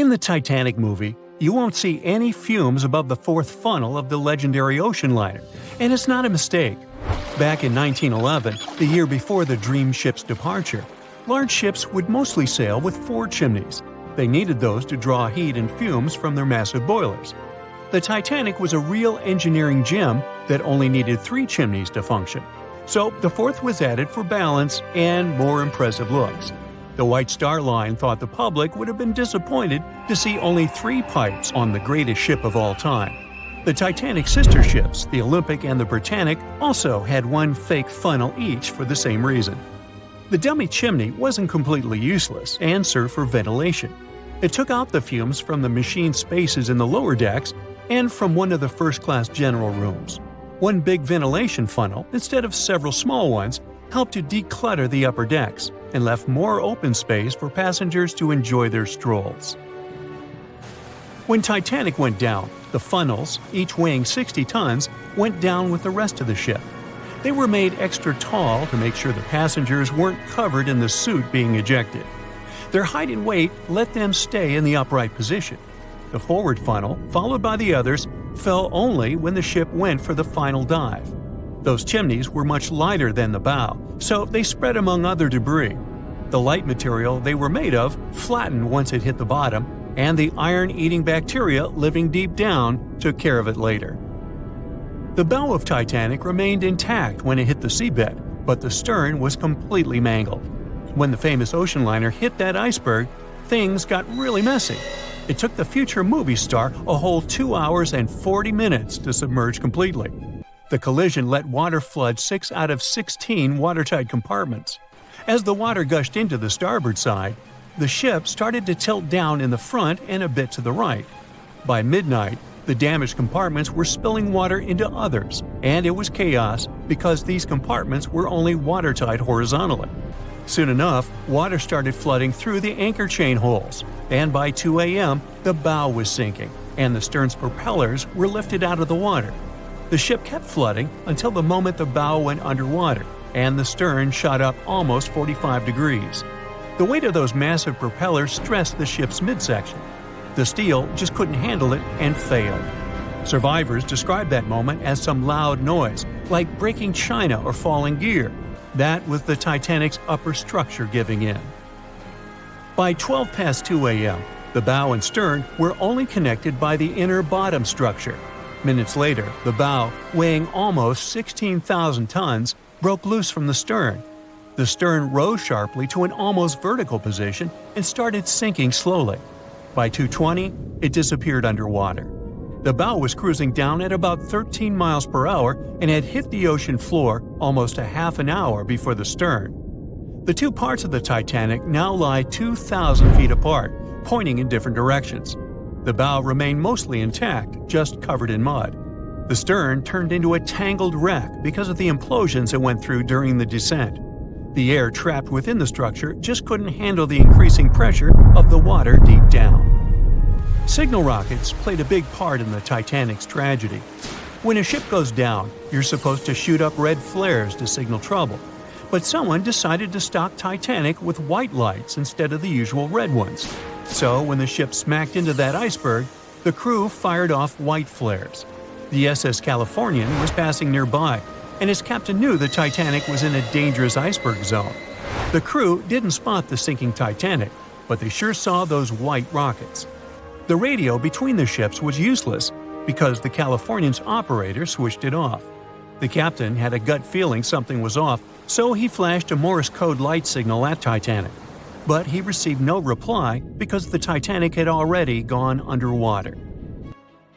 In the Titanic movie, you won't see any fumes above the fourth funnel of the legendary ocean liner, and it's not a mistake. Back in 1911, the year before the Dream ship's departure, large ships would mostly sail with 4 chimneys. They needed those to draw heat and fumes from their massive boilers. The Titanic was a real engineering gem that only needed 3 chimneys to function. So the fourth was added for balance and more impressive looks. The White Star Line thought the public would have been disappointed to see only 3 pipes on the greatest ship of all time. The Titanic sister ships, the Olympic and the Britannic, also had 1 fake funnel each for the same reason. The dummy chimney wasn't completely useless and served for ventilation. It took out the fumes from the machine spaces in the lower decks and from one of the first-class general rooms. 1 big ventilation funnel, instead of several small ones, helped to declutter the upper decks and left more open space for passengers to enjoy their strolls. When Titanic went down, the funnels, each weighing 60 tons, went down with the rest of the ship. They were made extra tall to make sure the passengers weren't covered in the soot being ejected. Their height and weight let them stay in the upright position. The forward funnel, followed by the others, fell only when the ship went for the final dive. Those chimneys were much lighter than the bow, so they spread among other debris. The light material they were made of flattened once it hit the bottom, and the iron-eating bacteria living deep down took care of it later. The bow of Titanic remained intact when it hit the seabed, but the stern was completely mangled. When the famous ocean liner hit that iceberg, things got really messy. It took the future movie star a whole 2 hours and 40 minutes to submerge completely. The collision let water flood 6 out of 16 watertight compartments. As the water gushed into the starboard side, the ship started to tilt down in the front and a bit to the right. By midnight, the damaged compartments were spilling water into others, and it was chaos because these compartments were only watertight horizontally. Soon enough, water started flooding through the anchor chain holes, and by 2 a.m., the bow was sinking, and the stern's propellers were lifted out of the water. The ship kept flooding until the moment the bow went underwater, and the stern shot up almost 45 degrees. The weight of those massive propellers stressed the ship's midsection. The steel just couldn't handle it and failed. Survivors described that moment as some loud noise, like breaking china or falling gear. That was the Titanic's upper structure giving in. By 12 past 2 a.m., the bow and stern were only connected by the inner bottom structure. Minutes later, the bow, weighing almost 16,000 tons, broke loose from the stern. The stern rose sharply to an almost vertical position and started sinking slowly. By 2:20, it disappeared underwater. The bow was cruising down at about 13 miles per hour and had hit the ocean floor almost a half an hour before the stern. The 2 parts of the Titanic now lie 2,000 feet apart, pointing in different directions. The bow remained mostly intact, just covered in mud. The stern turned into a tangled wreck because of the implosions it went through during the descent. The air trapped within the structure just couldn't handle the increasing pressure of the water deep down. Signal rockets played a big part in the Titanic's tragedy. When a ship goes down, you're supposed to shoot up red flares to signal trouble. But someone decided to stock Titanic with white lights instead of the usual red ones. So when the ship smacked into that iceberg, the crew fired off white flares. The SS Californian was passing nearby, and his captain knew the Titanic was in a dangerous iceberg zone. The crew didn't spot the sinking Titanic, but they sure saw those white rockets. The radio between the ships was useless because the Californian's operator switched it off. The captain had a gut feeling something was off, so he flashed a Morse code light signal at Titanic. But he received no reply because the Titanic had already gone underwater.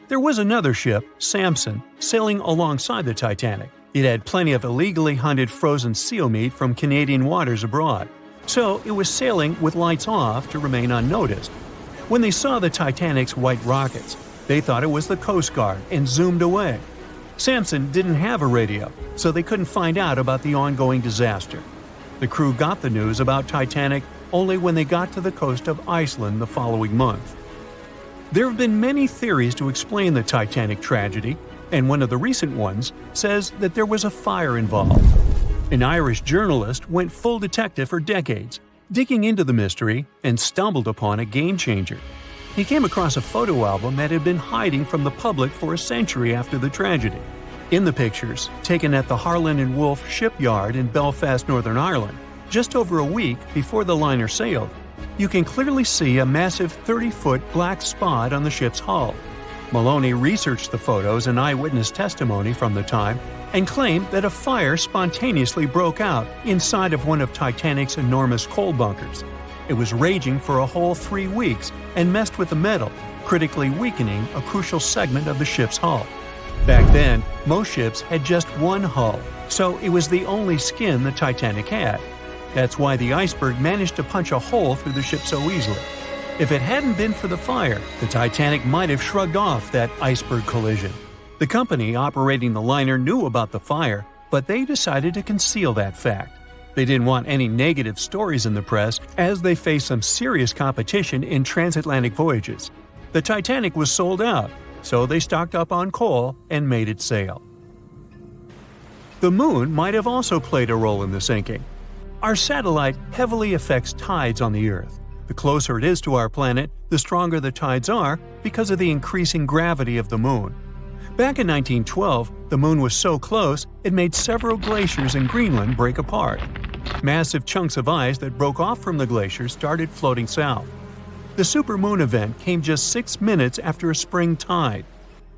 There was another ship, Samson, sailing alongside the Titanic. It had plenty of illegally hunted frozen seal meat from Canadian waters abroad, so it was sailing with lights off to remain unnoticed. When they saw the Titanic's white rockets, they thought it was the Coast Guard and zoomed away. Samson didn't have a radio, so they couldn't find out about the ongoing disaster. The crew got the news about Titanic only when they got to the coast of Iceland the following month. There have been many theories to explain the Titanic tragedy, and one of the recent ones says that there was a fire involved. An Irish journalist went full detective for decades, digging into the mystery, and stumbled upon a game-changer. He came across a photo album that had been hiding from the public for a century after the tragedy. In the pictures, taken at the Harland and Wolff shipyard in Belfast, Northern Ireland, just over a week before the liner sailed, you can clearly see a massive 30-foot black spot on the ship's hull. Maloney researched the photos and eyewitness testimony from the time and claimed that a fire spontaneously broke out inside of one of Titanic's enormous coal bunkers. It was raging for a whole 3 weeks and messed with the metal, critically weakening a crucial segment of the ship's hull. Back then, most ships had just one hull, so it was the only skin the Titanic had. That's why the Iceberg managed to punch a hole through the ship so easily. If it hadn't been for the fire, the Titanic might have shrugged off that iceberg collision. The company operating the liner knew about the fire, but they decided to conceal that fact. They didn't want any negative stories in the press as they faced some serious competition in transatlantic voyages. The Titanic was sold out, so they stocked up on coal and made it sail. The moon might have also played a role in the sinking. Our satellite heavily affects tides on the Earth. The closer it is to our planet, the stronger the tides are because of the increasing gravity of the moon. Back in 1912, the moon was so close it made several glaciers in Greenland break apart. Massive chunks of ice that broke off from the glaciers started floating south. The supermoon event came just 6 minutes after a spring tide.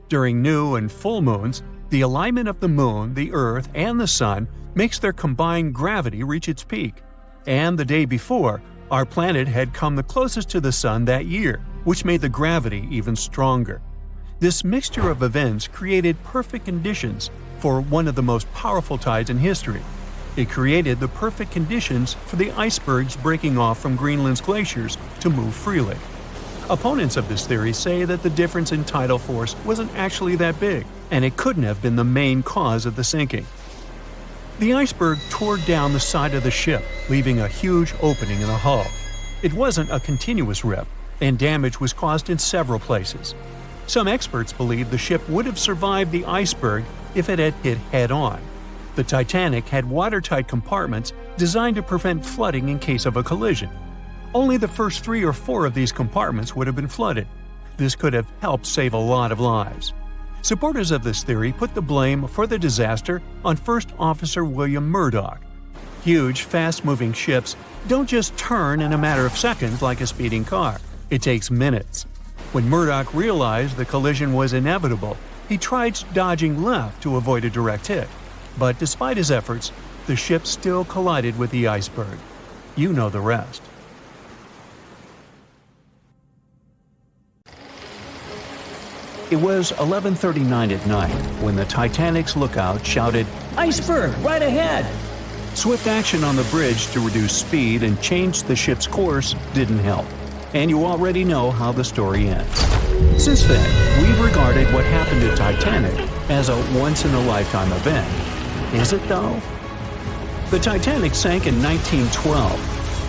During new and full moons, the alignment of the moon, the Earth, and the sun makes their combined gravity reach its peak. And the day before, our planet had come the closest to the sun that year, which made the gravity even stronger. This mixture of events created perfect conditions for one of the most powerful tides in history. It created the perfect conditions for the icebergs breaking off from Greenland's glaciers to move freely. Opponents of this theory say that the difference in tidal force wasn't actually that big, and it couldn't have been the main cause of the sinking. The iceberg tore down the side of the ship, leaving a huge opening in the hull. It wasn't a continuous rip, and damage was caused in several places. Some experts believe the ship would have survived the iceberg if it had hit head-on. The Titanic had watertight compartments designed to prevent flooding in case of a collision. Only the first 3 or 4 of these compartments would have been flooded. This could have helped save a lot of lives. Supporters of this theory put the blame for the disaster on First Officer William Murdoch. Huge, fast-moving ships don't just turn in a matter of seconds like a speeding car. It takes minutes. When Murdoch realized the collision was inevitable, he tried dodging left to avoid a direct hit. But despite his efforts, the ship still collided with the iceberg. You know the rest. It was 11:39 at night when the Titanic's lookout shouted, "Iceberg, right ahead!" Swift action on the bridge to reduce speed and change the ship's course didn't help, and you already know how the story ends. Since then, we've regarded what happened to Titanic as a once-in-a-lifetime event. Is it though? The Titanic sank in 1912.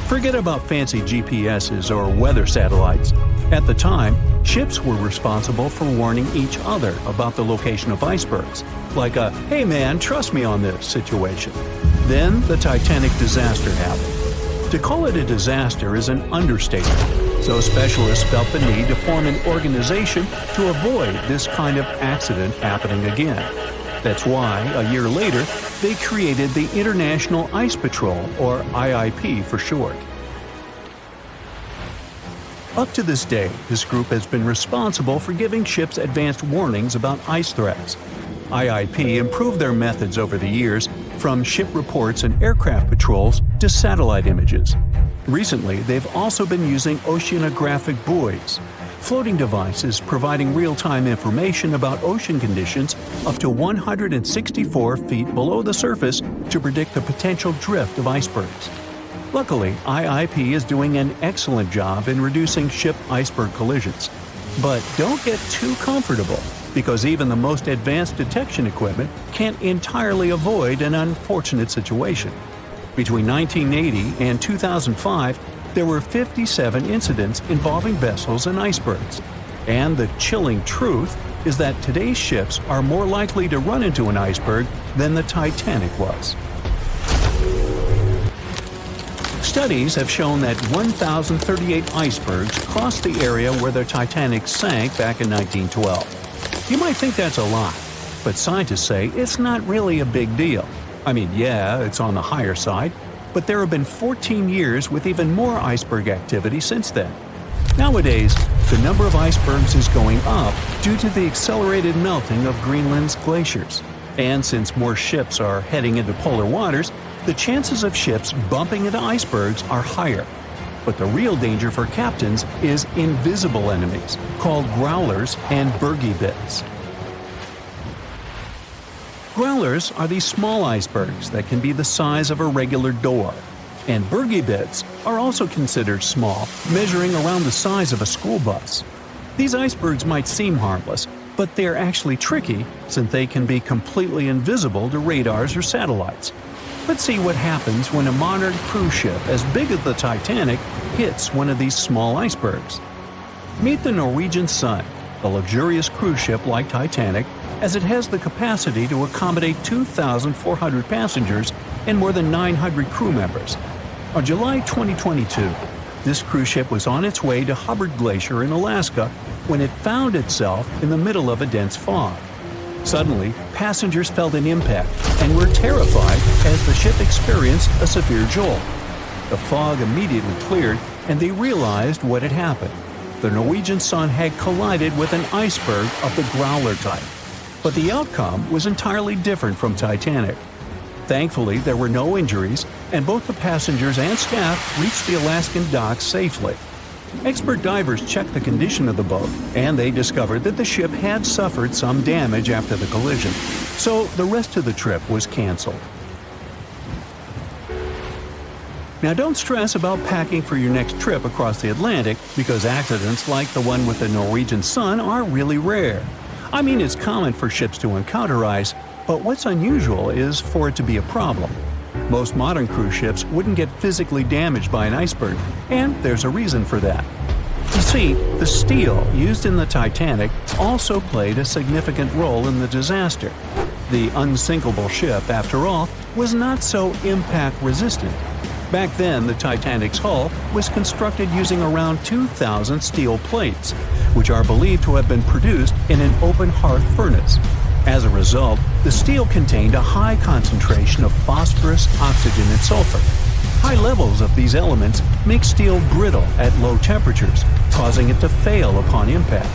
Forget about fancy GPSs or weather satellites. At the time, ships were responsible for warning each other about the location of icebergs, like a "hey man, trust me on this" situation. Then the Titanic disaster happened. To call it a disaster is an understatement, so specialists felt the need to form an organization to avoid this kind of accident happening again. That's why, a year later, they created the International Ice Patrol, or IIP for short. Up to this day, this group has been responsible for giving ships advanced warnings about ice threats. IIP improved their methods over the years, from ship reports and aircraft patrols to satellite images. Recently, they've also been using oceanographic buoys, floating devices providing real-time information about ocean conditions up to 164 feet below the surface to predict the potential drift of icebergs. Luckily, IIP is doing an excellent job in reducing ship iceberg collisions. But don't get too comfortable, because even the most advanced detection equipment can't entirely avoid an unfortunate situation. Between 1980 and 2005, there were 57 incidents involving vessels and icebergs. And the chilling truth is that today's ships are more likely to run into an iceberg than the Titanic was. Studies have shown that 1,038 icebergs crossed the area where the Titanic sank back in 1912. You might think that's a lot, but scientists say it's not really a big deal. I mean, yeah, it's on the higher side, but there have been 14 years with even more iceberg activity since then. Nowadays, the number of icebergs is going up due to the accelerated melting of Greenland's glaciers. And since more ships are heading into polar waters, the chances of ships bumping into icebergs are higher. But the real danger for captains is invisible enemies, called growlers and bergy bits. Growlers are these small icebergs that can be the size of a regular door. And bergy bits are also considered small, measuring around the size of a school bus. These icebergs might seem harmless, but they're actually tricky since they can be completely invisible to radars or satellites. Let's see what happens when a modern cruise ship as big as the Titanic hits one of these small icebergs. Meet the Norwegian Sun, a luxurious cruise ship like Titanic, as it has the capacity to accommodate 2,400 passengers and more than 900 crew members. On July 2022, this cruise ship was on its way to Hubbard Glacier in Alaska when it found itself in the middle of a dense fog. Suddenly, passengers felt an impact and were terrified as the ship experienced a severe jolt. The fog immediately cleared and they realized what had happened. The Norwegian Sun had collided with an iceberg of the growler type. But the outcome was entirely different from Titanic. Thankfully, there were no injuries, and both the passengers and staff reached the Alaskan docks safely. Expert divers checked the condition of the boat, and they discovered that the ship had suffered some damage after the collision, so the rest of the trip was canceled. Now don't stress about packing for your next trip across the Atlantic because accidents like the one with the Norwegian Sun are really rare. I mean, it's common for ships to encounter ice, but what's unusual is for it to be a problem. Most modern cruise ships wouldn't get physically damaged by an iceberg, and there's a reason for that. You see, the steel used in the Titanic also played a significant role in the disaster. The unsinkable ship, after all, was not so impact-resistant. Back then, the Titanic's hull was constructed using around 2,000 steel plates, which are believed to have been produced in an open hearth furnace. As a result, the steel contained a high concentration of phosphorus, oxygen, and sulfur. High levels of these elements make steel brittle at low temperatures, causing it to fail upon impact.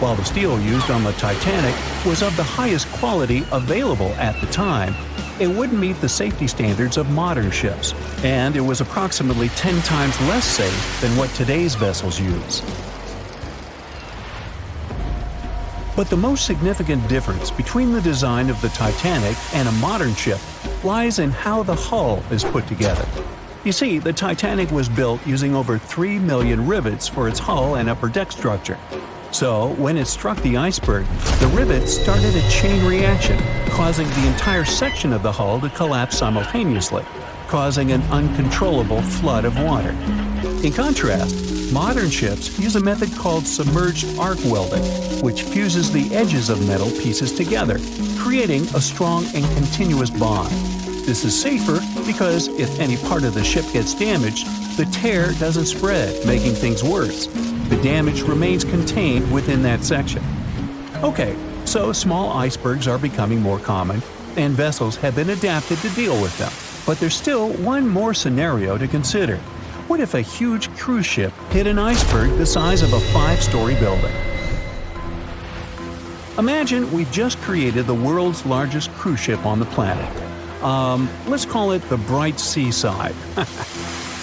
While the steel used on the Titanic was of the highest quality available at the time, it wouldn't meet the safety standards of modern ships, and it was approximately 10 times less safe than what today's vessels use. But the most significant difference between the design of the Titanic and a modern ship lies in how the hull is put together. You see, the Titanic was built using over 3 million rivets for its hull and upper deck structure. So, when it struck the iceberg, the rivets started a chain reaction, causing the entire section of the hull to collapse simultaneously, causing an uncontrollable flood of water. In contrast, modern ships use a method called submerged arc welding, which fuses the edges of metal pieces together, creating a strong and continuous bond. This is safer because if any part of the ship gets damaged, the tear doesn't spread, making things worse. The damage remains contained within that section. Okay, so small icebergs are becoming more common, and vessels have been adapted to deal with them. But there's still one more scenario to consider. What if a huge cruise ship hit an iceberg the size of a 5-story building? Imagine we've just created the world's largest cruise ship on the planet. Let's call it the Bright Seaside.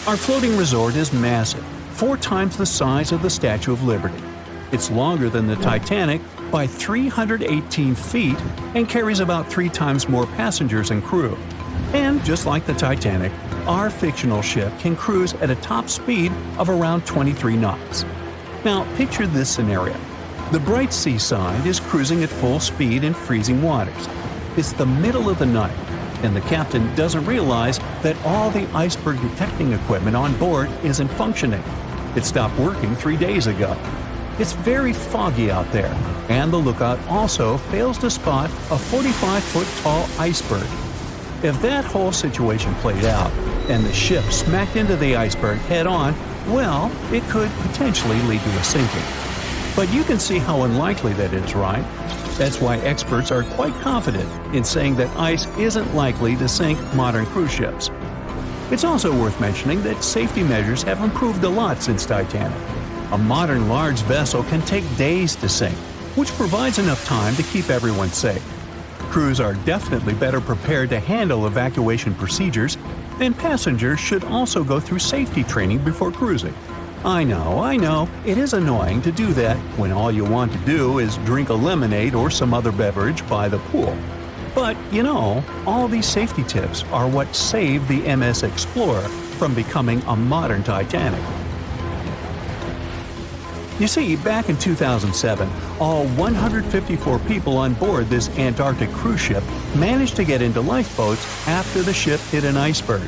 Our floating resort is massive, 4 times the size of the Statue of Liberty. It's longer than the Titanic by 318 feet and carries about 3 times more passengers and crew. And just like the Titanic, our fictional ship can cruise at a top speed of around 23 knots. Now, picture this scenario. The Bright Seaside is cruising at full speed in freezing waters. It's the middle of the night, and the captain doesn't realize that all the iceberg detecting equipment on board isn't functioning. It stopped working 3 days ago. It's very foggy out there, and the lookout also fails to spot a 45-foot tall iceberg. If that whole situation played out, and the ship smacked into the iceberg head-on, well, it could potentially lead to a sinking. But you can see how unlikely that is, right? That's why experts are quite confident in saying that ice isn't likely to sink modern cruise ships. It's also worth mentioning that safety measures have improved a lot since Titanic. A modern large vessel can take days to sink, which provides enough time to keep everyone safe. Crews are definitely better prepared to handle evacuation procedures, and passengers should also go through safety training before cruising. I know, it is annoying to do that when all you want to do is drink a lemonade or some other beverage by the pool. But, all these safety tips are what saved the MS Explorer from becoming a modern Titanic. You see, back in 2007, all 154 people on board this Antarctic cruise ship managed to get into lifeboats after the ship hit an iceberg.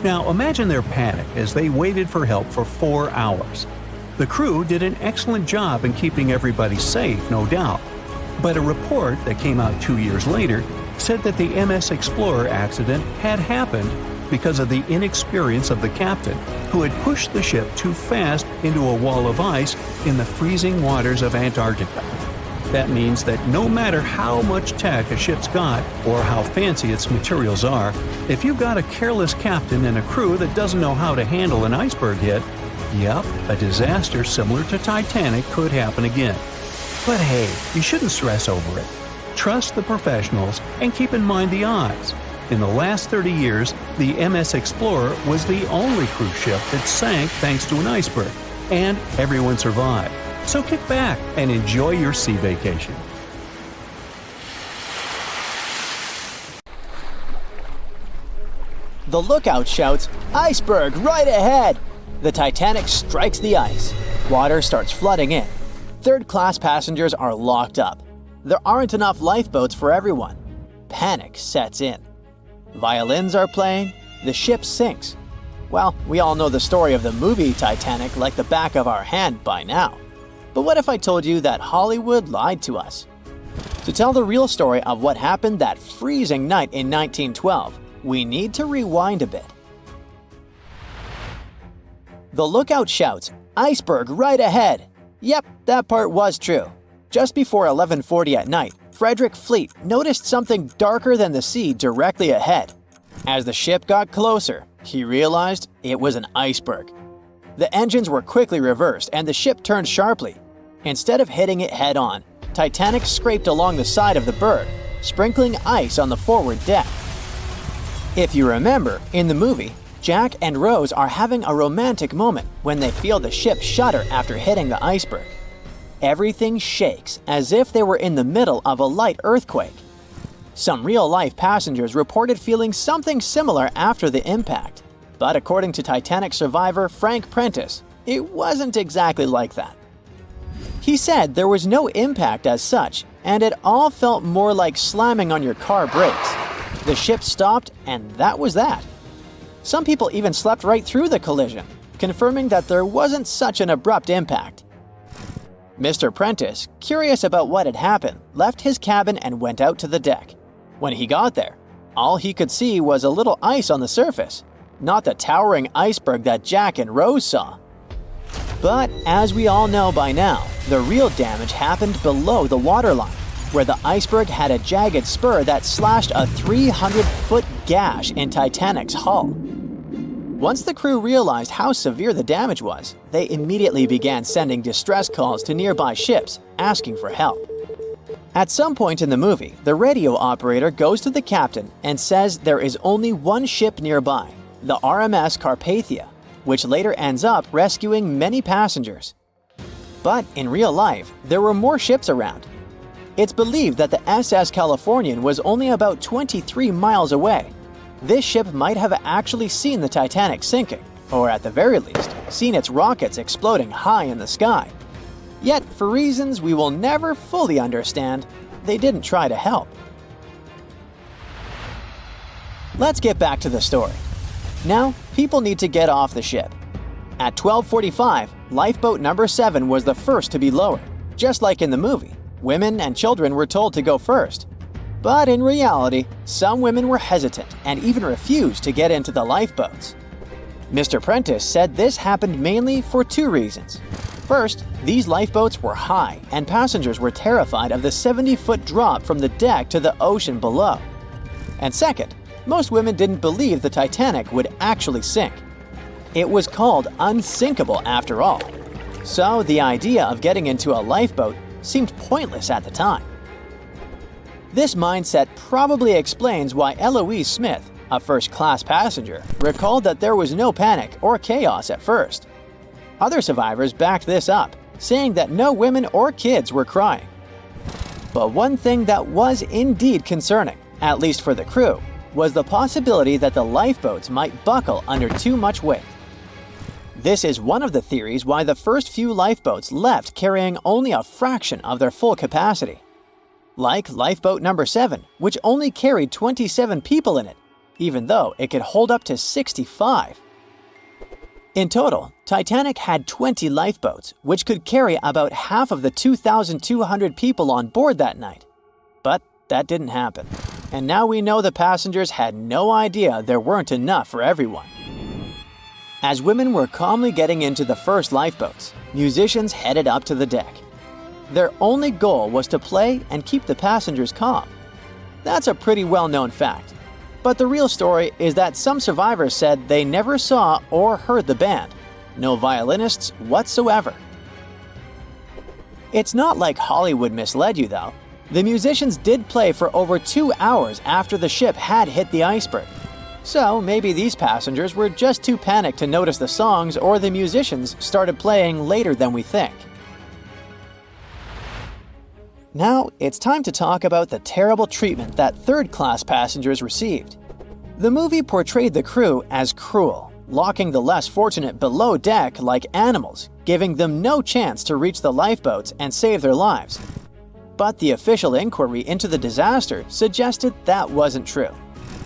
Now imagine their panic as they waited for help for 4 hours. The crew did an excellent job in keeping everybody safe, no doubt. But a report that came out 2 years later said that the MS Explorer accident had happened because of the inexperience of the captain, who had pushed the ship too fast into a wall of ice in the freezing waters of Antarctica. That means that no matter how much tech a ship's got or how fancy its materials are, if you've got a careless captain and a crew that doesn't know how to handle an iceberg hit, yep, a disaster similar to Titanic could happen again. But hey, you shouldn't stress over it. Trust the professionals and keep in mind the odds. In the last 30 years, the MS Explorer was the only cruise ship that sank thanks to an iceberg, and everyone survived. So kick back and enjoy your sea vacation. The lookout shouts, "Iceberg right ahead!" The Titanic strikes the ice. Water starts flooding in. Third-class passengers are locked up. There aren't enough lifeboats for everyone. Panic sets in. Violins are playing. The ship sinks. Well, we all know the story of the movie Titanic like the back of our hand by now. But what if I told you that Hollywood lied to us? To tell the real story of what happened that freezing night in 1912, we need to rewind a bit. The lookout shouts, "Iceberg right ahead!" Yep, that part was true. Just before 11:40 at night, Frederick Fleet noticed something darker than the sea directly ahead. As the ship got closer, he realized it was an iceberg. The engines were quickly reversed and the ship turned sharply. Instead of hitting it head-on, Titanic scraped along the side of the berg, sprinkling ice on the forward deck. If you remember, in the movie, Jack and Rose are having a romantic moment when they feel the ship shudder after hitting the iceberg. Everything shakes as if they were in the middle of a light earthquake. Some real-life passengers reported feeling something similar after the impact. But according to Titanic survivor Frank Prentice, it wasn't exactly like that. He said there was no impact as such, and it all felt more like slamming on your car brakes. The ship stopped, and that was that. Some people even slept right through the collision, confirming that there wasn't such an abrupt impact. Mr. Prentice, curious about what had happened, left his cabin and went out to the deck. When he got there, all he could see was a little ice on the surface, not the towering iceberg that Jack and Rose saw. But as we all know by now, the real damage happened below the waterline, where the iceberg had a jagged spur that slashed a 300-foot gash in Titanic's hull. Once the crew realized how severe the damage was, they immediately began sending distress calls to nearby ships, asking for help. At some point in the movie, the radio operator goes to the captain and says there is only one ship nearby, the RMS Carpathia, which later ends up rescuing many passengers. But in real life, there were more ships around. It's believed that the SS Californian was only about 23 miles away. This ship might have actually seen the Titanic sinking, or at the very least, seen its rockets exploding high in the sky. Yet, for reasons we will never fully understand, they didn't try to help. Let's get back to the story. Now, people need to get off the ship. At 12:45, lifeboat number 7 was the first to be lowered. Just like in the movie, women and children were told to go first. But in reality, some women were hesitant and even refused to get into the lifeboats. Mr. Prentice said this happened mainly for two reasons. First, these lifeboats were high and passengers were terrified of the 70-foot drop from the deck to the ocean below. And second, most women didn't believe the Titanic would actually sink. It was called unsinkable after all. So the idea of getting into a lifeboat seemed pointless at the time. This mindset probably explains why Eloise Smith, a first-class passenger, recalled that there was no panic or chaos at first. Other survivors backed this up, saying that no women or kids were crying. But one thing that was indeed concerning, at least for the crew, was the possibility that the lifeboats might buckle under too much weight. This is one of the theories why the first few lifeboats left carrying only a fraction of their full capacity. Like lifeboat number 7, which only carried 27 people in it, even though it could hold up to 65. In total, Titanic had 20 lifeboats, which could carry about half of the 2,200 people on board that night. But that didn't happen. And now we know the passengers had no idea there weren't enough for everyone. As women were calmly getting into the first lifeboats, musicians headed up to the deck. Their only goal was to play and keep the passengers calm. That's a pretty well-known fact. But the real story is that some survivors said they never saw or heard the band. No violinists whatsoever. It's not like Hollywood misled you though. The musicians did play for over 2 hours after the ship had hit the iceberg. So maybe these passengers were just too panicked to notice the songs, or the musicians started playing later than we think. Now it's time to talk about the terrible treatment that third-class passengers received. The movie portrayed the crew as cruel, locking the less fortunate below deck like animals, giving them no chance to reach the lifeboats and save their lives. But the official inquiry into the disaster suggested that wasn't true.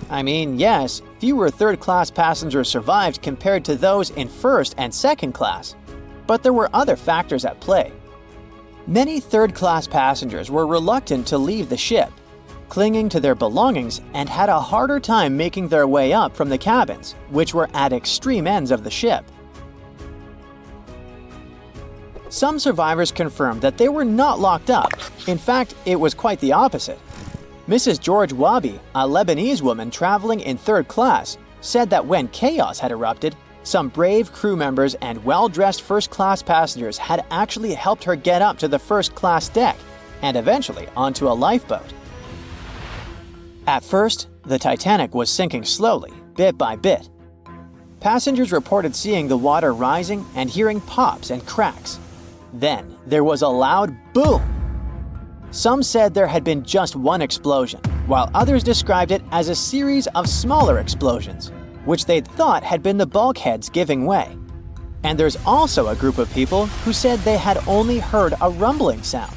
I mean, yes, fewer third-class passengers survived compared to those in first and second class, but there were other factors at play. Many third-class passengers were reluctant to leave the ship, clinging to their belongings, and had a harder time making their way up from the cabins, which were at extreme ends of the ship. Some survivors confirmed that they were not locked up. In fact, it was quite the opposite. Mrs. George Wabi, a Lebanese woman traveling in third class, said that when chaos had erupted, some brave crew members and well-dressed first-class passengers had actually helped her get up to the first-class deck and eventually onto a lifeboat. At first, the Titanic was sinking slowly, bit by bit. Passengers reported seeing the water rising and hearing pops and cracks. Then, there was a loud boom. Some said there had been just one explosion, while others described it as a series of smaller explosions, which they'd thought had been the bulkheads giving way. And there's also a group of people who said they had only heard a rumbling sound.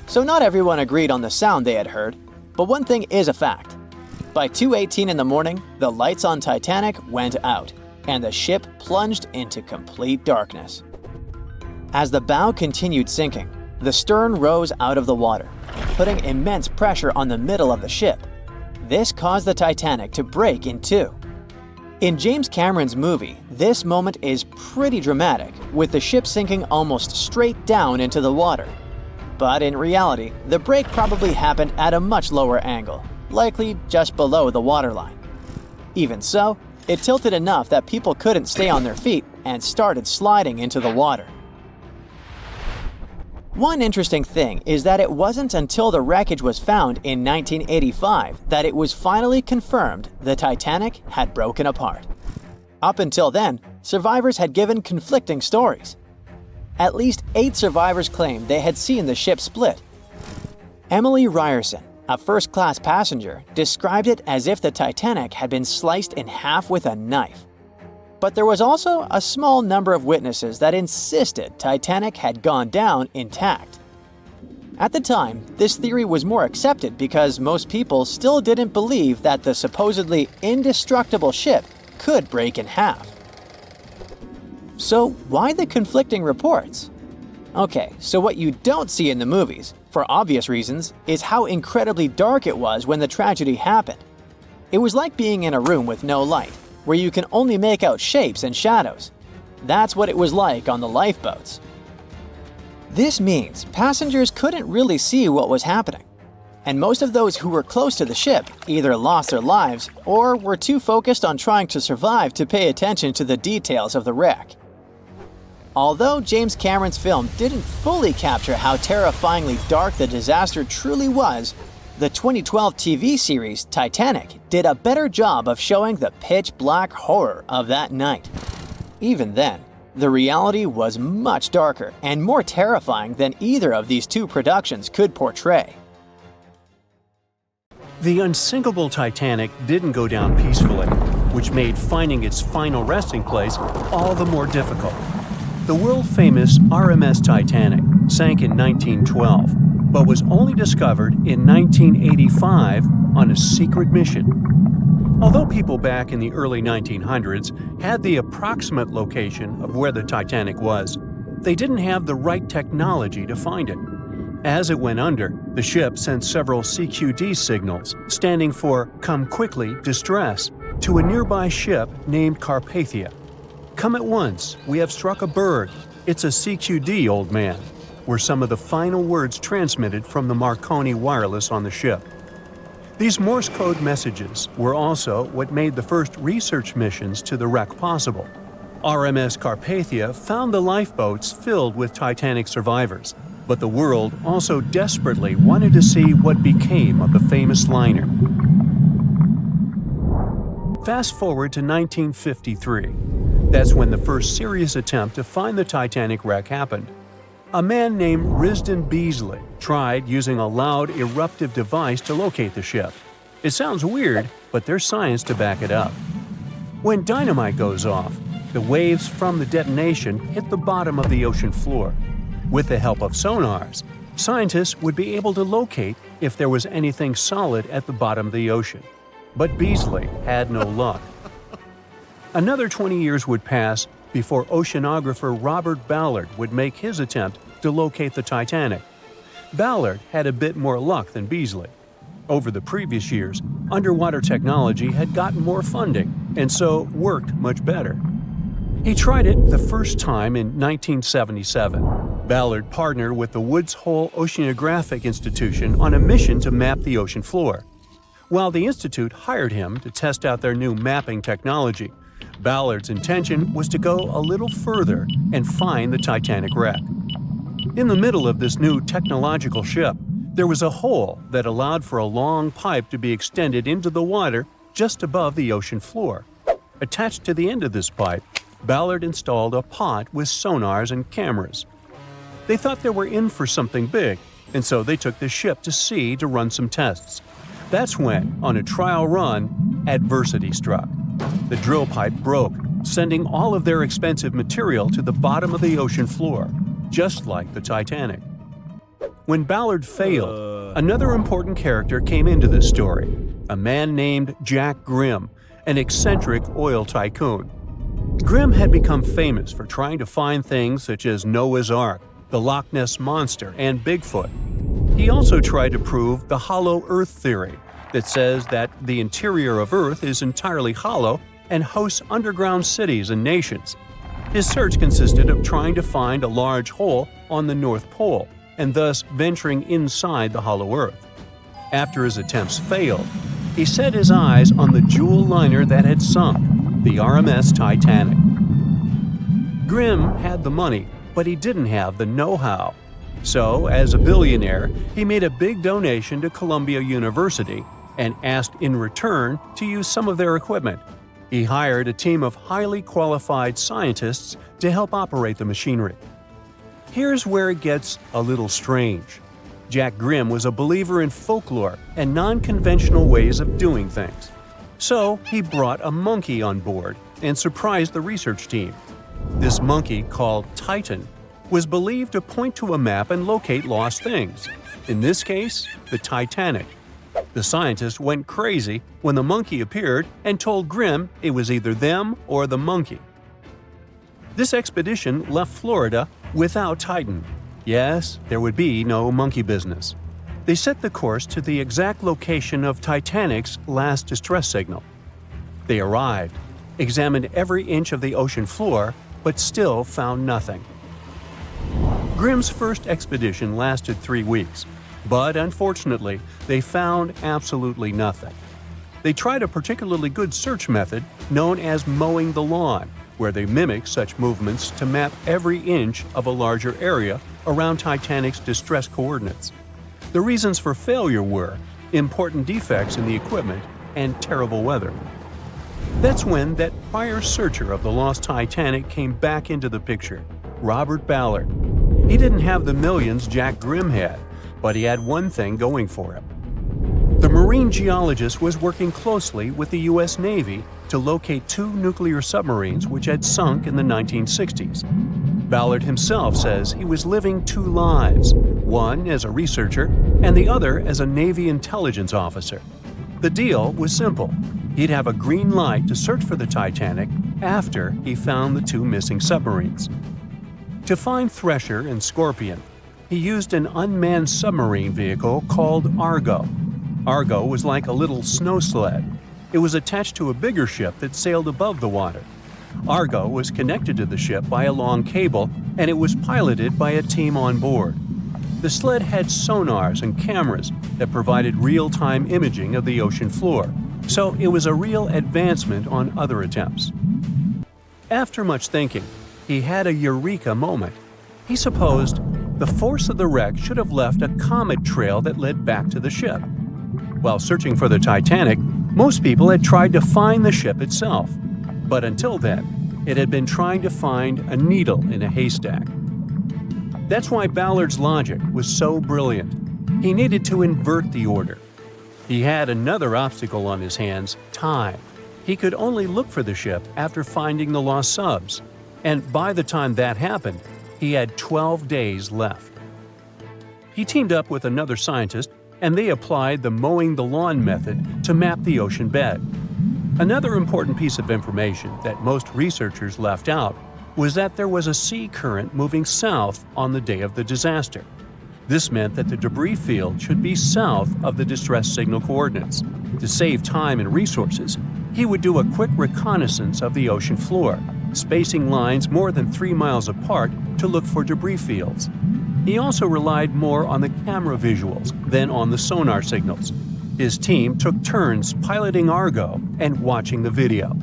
So not everyone agreed on the sound they had heard, but one thing is a fact. By 2:18 in the morning, the lights on Titanic went out, and the ship plunged into complete darkness. As the bow continued sinking, the stern rose out of the water, putting immense pressure on the middle of the ship. This caused the Titanic to break in two. In James Cameron's movie, this moment is pretty dramatic, with the ship sinking almost straight down into the water. But in reality, the break probably happened at a much lower angle, likely just below the waterline. Even so, it tilted enough that people couldn't stay on their feet and started sliding into the water. One interesting thing is that it wasn't until the wreckage was found in 1985 that it was finally confirmed the Titanic had broken apart. Up until then, survivors had given conflicting stories. At least 8 survivors claimed they had seen the ship split. Emily Ryerson, a first-class passenger, described it as if the Titanic had been sliced in half with a knife. But there was also a small number of witnesses that insisted Titanic had gone down intact. At the time, this theory was more accepted because most people still didn't believe that the supposedly indestructible ship could break in half. So why the conflicting reports? Okay, so what you don't see in the movies, for obvious reasons, is how incredibly dark it was when the tragedy happened. It was like being in a room with no light, where you can only make out shapes and shadows. That's what it was like on the lifeboats. This means passengers couldn't really see what was happening, and most of those who were close to the ship either lost their lives or were too focused on trying to survive to pay attention to the details of the wreck. Although James Cameron's film didn't fully capture how terrifyingly dark the disaster truly was, the 2012 TV series Titanic did a better job of showing the pitch-black horror of that night. Even then, the reality was much darker and more terrifying than either of these two productions could portray. The unsinkable Titanic didn't go down peacefully, which made finding its final resting place all the more difficult. The world-famous RMS Titanic sank in 1912, but was only discovered in 1985 on a secret mission. Although people back in the early 1900s had the approximate location of where the Titanic was, they didn't have the right technology to find it. As it went under, the ship sent several CQD signals, standing for Come Quickly, Distress, to a nearby ship named Carpathia. "Come at once, we have struck a berg. It's a CQD, old man," were some of the final words transmitted from the Marconi wireless on the ship. These Morse code messages were also what made the first research missions to the wreck possible. RMS Carpathia found the lifeboats filled with Titanic survivors, but the world also desperately wanted to see what became of the famous liner. Fast forward to 1953. That's when the first serious attempt to find the Titanic wreck happened. A man named Risdon Beasley tried using a loud eruptive device to locate the ship. It sounds weird, but there's science to back it up. When dynamite goes off, the waves from the detonation hit the bottom of the ocean floor. With the help of sonars, scientists would be able to locate if there was anything solid at the bottom of the ocean. But Beasley had no luck. Another 20 years would pass before oceanographer Robert Ballard would make his attempt to locate the Titanic. Ballard had a bit more luck than Beasley. Over the previous years, underwater technology had gotten more funding and so worked much better. He tried it the first time in 1977. Ballard partnered with the Woods Hole Oceanographic Institution on a mission to map the ocean floor. While the institute hired him to test out their new mapping technology, Ballard's intention was to go a little further and find the Titanic wreck. In the middle of this new technological ship, there was a hole that allowed for a long pipe to be extended into the water just above the ocean floor. Attached to the end of this pipe, Ballard installed a pod with sonars and cameras. They thought they were in for something big, and so they took the ship to sea to run some tests. That's when, on a trial run, adversity struck. The drill pipe broke, sending all of their expensive material to the bottom of the ocean floor, just like the Titanic. When Ballard failed, another important character came into this story, a man named Jack Grimm, an eccentric oil tycoon. Grimm had become famous for trying to find things such as Noah's Ark, the Loch Ness Monster, and Bigfoot. He also tried to prove the hollow Earth theory, that says that the interior of Earth is entirely hollow and hosts underground cities and nations. His search consisted of trying to find a large hole on the North Pole, and thus venturing inside the hollow Earth. After his attempts failed, he set his eyes on the jewel liner that had sunk, the RMS Titanic. Grimm had the money, but he didn't have the know-how. So, as a billionaire, he made a big donation to Columbia University and asked in return to use some of their equipment. He hired a team of highly qualified scientists to help operate the machinery. Here's where it gets a little strange. Jack Grimm was a believer in folklore and non-conventional ways of doing things. So he brought a monkey on board and surprised the research team. This monkey, called Titan, was believed to point to a map and locate lost things. In this case, the Titanic. The scientists went crazy when the monkey appeared and told Grimm it was either them or the monkey. This expedition left Florida without Titan, Yes, there would be no monkey business. They set the course to the exact location of Titanic's last distress signal. They arrived, examined every inch of the ocean floor, but still found nothing. Grimm's first expedition lasted 3 weeks, but unfortunately, they found absolutely nothing. They tried a particularly good search method known as mowing the lawn, where they mimic such movements to map every inch of a larger area around Titanic's distress coordinates. The reasons for failure were important defects in the equipment and terrible weather. That's when that prior searcher of the lost Titanic came back into the picture, Robert Ballard. He didn't have the millions Jack Grimm had, but he had one thing going for him. The marine geologist was working closely with the U.S. Navy to locate 2 nuclear submarines which had sunk in the 1960s. Ballard himself says he was living 2 lives, one as a researcher and the other as a Navy intelligence officer. The deal was simple. He'd have a green light to search for the Titanic after he found the 2 missing submarines. To find Thresher and Scorpion, he used an unmanned submarine vehicle called Argo. Argo was like a little snow sled. It was attached to a bigger ship that sailed above the water. Argo was connected to the ship by a long cable, and it was piloted by a team on board. The sled had sonars and cameras that provided real-time imaging of the ocean floor, so it was a real advancement on other attempts. After much thinking, he had a eureka moment. He supposed the force of the wreck should have left a comet trail that led back to the ship. While searching for the Titanic, most people had tried to find the ship itself. But until then, it had been trying to find a needle in a haystack. That's why Ballard's logic was so brilliant. He needed to invert the order. He had another obstacle on his hands: time. He could only look for the ship after finding the lost subs, and by the time that happened, he had 12 days left. He teamed up with another scientist, and they applied the mowing the lawn method to map the ocean bed. Another important piece of information that most researchers left out was that there was a sea current moving south on the day of the disaster. This meant that the debris field should be south of the distress signal coordinates. To save time and resources, he would do a quick reconnaissance of the ocean floor, spacing lines more than 3 miles apart to look for debris fields. He also relied more on the camera visuals than on the sonar signals. His team took turns piloting Argo and watching the video.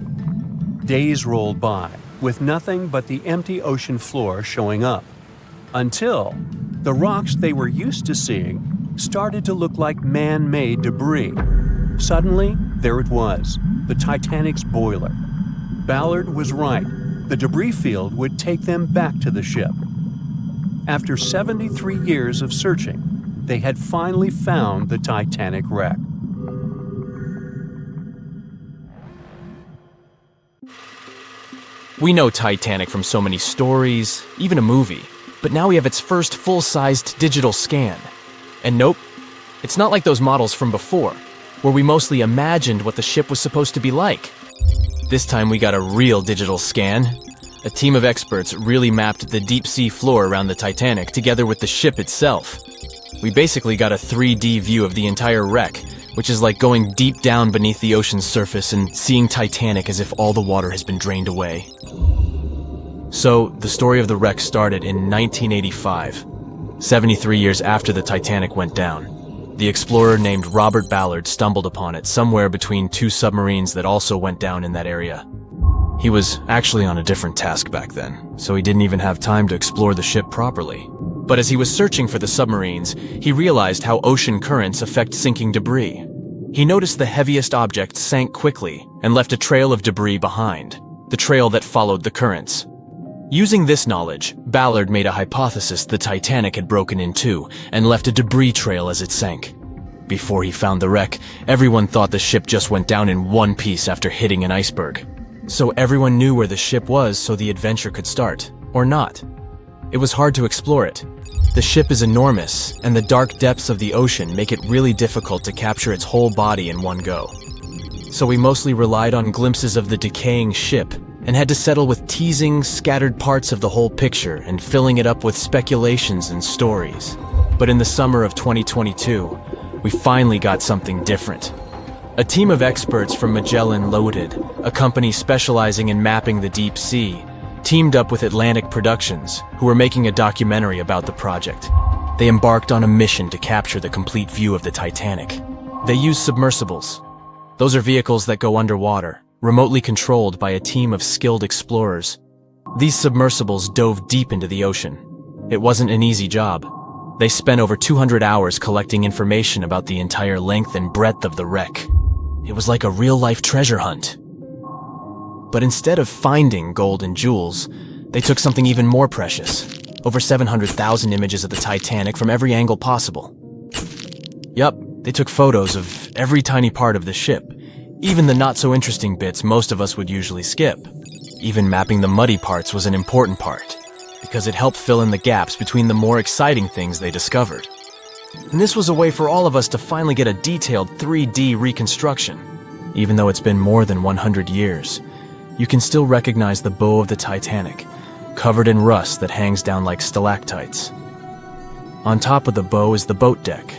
Days rolled by, with nothing but the empty ocean floor showing up, until the rocks they were used to seeing started to look like man-made debris. Suddenly, there it was, the Titanic's boiler. Ballard was right. The debris field would take them back to the ship. After 73 years of searching, they had finally found the Titanic wreck. We know Titanic from so many stories, even a movie, but now we have its first full-sized digital scan. And nope, it's not like those models from before, where we mostly imagined what the ship was supposed to be like. This time we got a real digital scan. A team of experts really mapped the deep-sea floor around the Titanic together with the ship itself. We basically got a 3D view of the entire wreck, which is like going deep down beneath the ocean's surface and seeing Titanic as if all the water has been drained away. So, the story of the wreck started in 1985, 73 years after the Titanic went down. The explorer named Robert Ballard stumbled upon it somewhere between 2 submarines that also went down in that area. He was actually on a different task back then, so he didn't even have time to explore the ship properly. But as he was searching for the submarines, he realized how ocean currents affect sinking debris. He noticed the heaviest object sank quickly and left a trail of debris behind, the trail that followed the currents. Using this knowledge, Ballard made a hypothesis the Titanic had broken in 2 and left a debris trail as it sank. Before he found the wreck, everyone thought the ship just went down in one piece after hitting an iceberg. So everyone knew where the ship was so the adventure could start, or not. It was hard to explore it. The ship is enormous, and the dark depths of the ocean make it really difficult to capture its whole body in one go. So we mostly relied on glimpses of the decaying ship and had to settle with teasing scattered parts of the whole picture and filling it up with speculations and stories. But in the summer of 2022, we finally got something different. A team of experts from Magellan Loaded, a company specializing in mapping the deep sea, teamed up with Atlantic Productions, who were making a documentary about the project. They embarked on a mission to capture the complete view of the Titanic. They used submersibles. Those are vehicles that go underwater, remotely controlled by a team of skilled explorers. These submersibles dove deep into the ocean. It wasn't an easy job. They spent over 200 hours collecting information about the entire length and breadth of the wreck. It was like a real-life treasure hunt. But instead of finding gold and jewels, they took something even more precious. Over 700,000 images of the Titanic from every angle possible. Yup, they took photos of every tiny part of the ship, even the not-so-interesting bits most of us would usually skip. Even mapping the muddy parts was an important part, because it helped fill in the gaps between the more exciting things they discovered. And this was a way for all of us to finally get a detailed 3D reconstruction. Even though it's been more than 100 years, you can still recognize the bow of the Titanic, covered in rust that hangs down like stalactites. On top of the bow is the boat deck,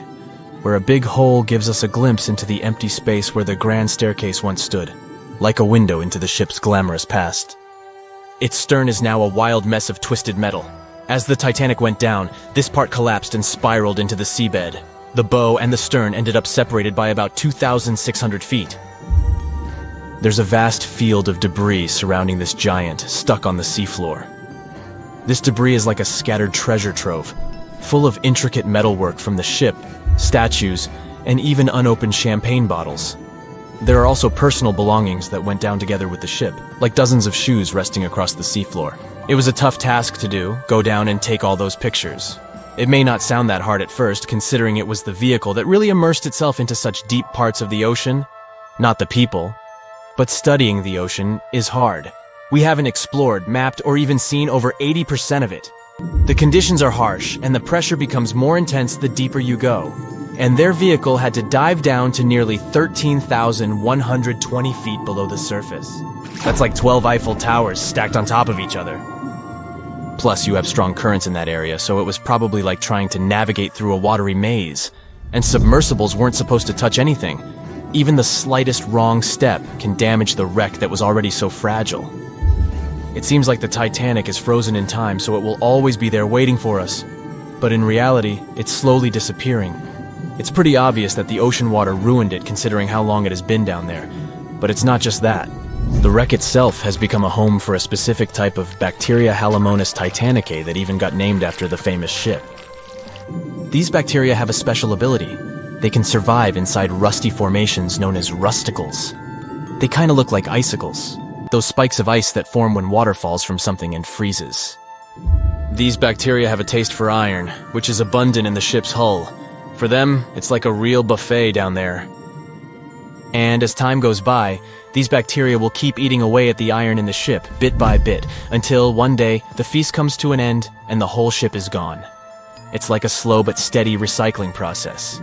where a big hole gives us a glimpse into the empty space where the grand staircase once stood, like a window into the ship's glamorous past. Its stern is now a wild mess of twisted metal. As the Titanic went down, this part collapsed and spiraled into the seabed. The bow and the stern ended up separated by about 2,600 feet. There's a vast field of debris surrounding this giant, stuck on the seafloor. This debris is like a scattered treasure trove, full of intricate metalwork from the ship, statues, and even unopened champagne bottles. There are also personal belongings that went down together with the ship, like dozens of shoes resting across the seafloor. It was a tough task to do, go down and take all those pictures. It may not sound that hard at first, considering it was the vehicle that really immersed itself into such deep parts of the ocean, not the people. But studying the ocean is hard. We haven't explored, mapped, or even seen over 80% of it. The conditions are harsh, and the pressure becomes more intense the deeper you go. And their vehicle had to dive down to nearly 13,120 feet below the surface. That's like 12 Eiffel Towers stacked on top of each other. Plus, you have strong currents in that area, so it was probably like trying to navigate through a watery maze. And submersibles weren't supposed to touch anything. Even the slightest wrong step can damage the wreck that was already so fragile. It seems like the Titanic is frozen in time, so it will always be there waiting for us. But in reality, it's slowly disappearing. It's pretty obvious that the ocean water ruined it considering how long it has been down there. But it's not just that. The wreck itself has become a home for a specific type of Bacteria halomonas titanicae that even got named after the famous ship. These bacteria have a special ability. They can survive inside rusty formations known as rusticles. They kind of look like icicles, those spikes of ice that form when water falls from something and freezes. These bacteria have a taste for iron, which is abundant in the ship's hull. For them, it's like a real buffet down there. And as time goes by, these bacteria will keep eating away at the iron in the ship, bit by bit, until one day the feast comes to an end and the whole ship is gone. It's like a slow but steady recycling process.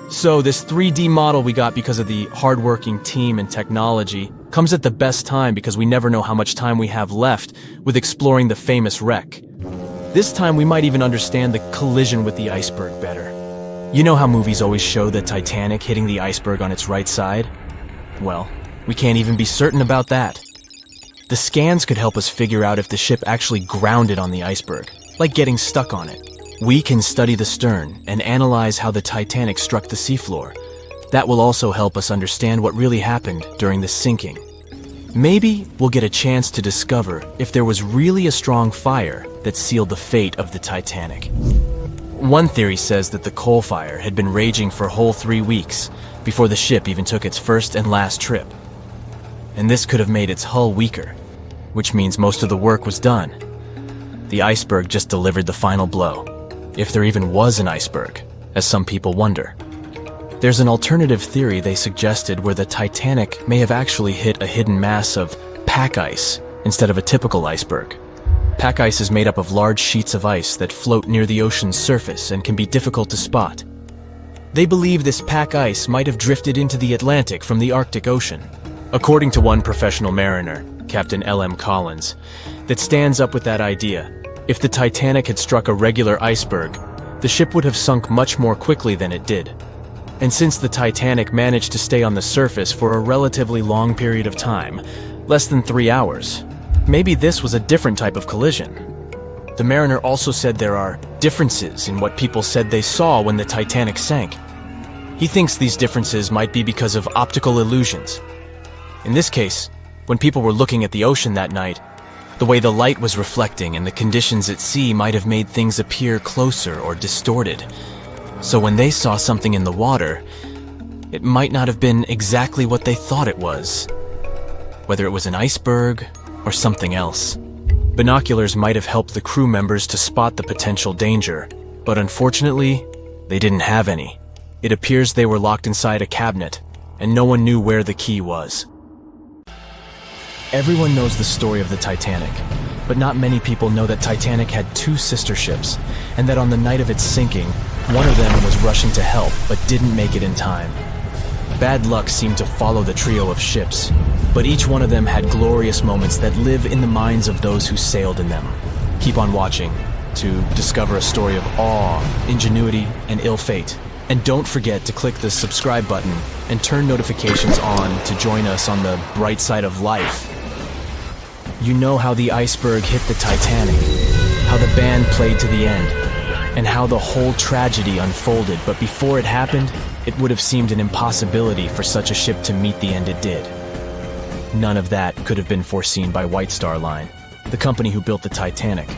So this 3D model we got because of the hardworking team and technology comes at the best time because we never know how much time we have left with exploring the famous wreck. This time we might even understand the collision with the iceberg better. You know how movies always show the Titanic hitting the iceberg on its right side? Well, we can't even be certain about that. The scans could help us figure out if the ship actually grounded on the iceberg, like getting stuck on it. We can study the stern and analyze how the Titanic struck the seafloor. That will also help us understand what really happened during the sinking. Maybe we'll get a chance to discover if there was really a strong fire that sealed the fate of the Titanic. One theory says that the coal fire had been raging for a whole 3 weeks before the ship even took its first and last trip. And this could have made its hull weaker, which means most of the work was done. The iceberg just delivered the final blow. If there even was an iceberg, as some people wonder. There's an alternative theory they suggested where the Titanic may have actually hit a hidden mass of pack ice instead of a typical iceberg. Pack ice is made up of large sheets of ice that float near the ocean's surface and can be difficult to spot. They believe this pack ice might have drifted into the Atlantic from the Arctic Ocean. According to one professional mariner, Captain L.M. Collins, that stands up with that idea. If the Titanic had struck a regular iceberg, the ship would have sunk much more quickly than it did. And since the Titanic managed to stay on the surface for a relatively long period of time, less than 3 hours, maybe this was a different type of collision. The mariner also said there are differences in what people said they saw when the Titanic sank. He thinks these differences might be because of optical illusions. In this case, when people were looking at the ocean that night, the way the light was reflecting and the conditions at sea might have made things appear closer or distorted. So when they saw something in the water, it might not have been exactly what they thought it was, whether it was an iceberg or something else. Binoculars might have helped the crew members to spot the potential danger, but unfortunately, they didn't have any. It appears they were locked inside a cabinet, and no one knew where the key was. Everyone knows the story of the Titanic, but not many people know that Titanic had 2 sister ships, and that on the night of its sinking, one of them was rushing to help but didn't make it in time. Bad luck seemed to follow the trio of ships, but each one of them had glorious moments that live in the minds of those who sailed in them. Keep on watching to discover a story of awe, ingenuity, and ill fate. And don't forget to click the subscribe button and turn notifications on to join us on the bright side of life. You know how the iceberg hit the Titanic, how the band played to the end, and how the whole tragedy unfolded, but before it happened, it would have seemed an impossibility for such a ship to meet the end it did. None of that could have been foreseen by White Star Line, the company who built the Titanic,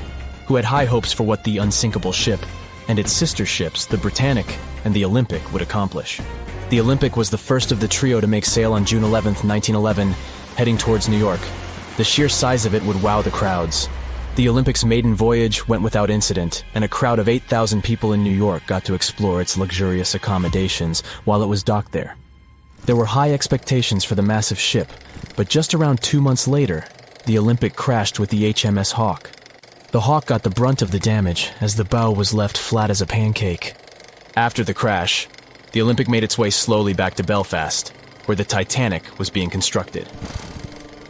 who had high hopes for what the unsinkable ship and its sister ships, the Britannic and the Olympic, would accomplish. The Olympic was the first of the trio to make sail on June 11, 1911, heading towards New York. The sheer size of it would wow the crowds. The Olympic's maiden voyage went without incident, and a crowd of 8,000 people in New York got to explore its luxurious accommodations while it was docked there. There were high expectations for the massive ship, but just around 2 months later, the Olympic crashed with the HMS Hawke. The Hawke got the brunt of the damage, as the bow was left flat as a pancake. After the crash, the Olympic made its way slowly back to Belfast, where the Titanic was being constructed.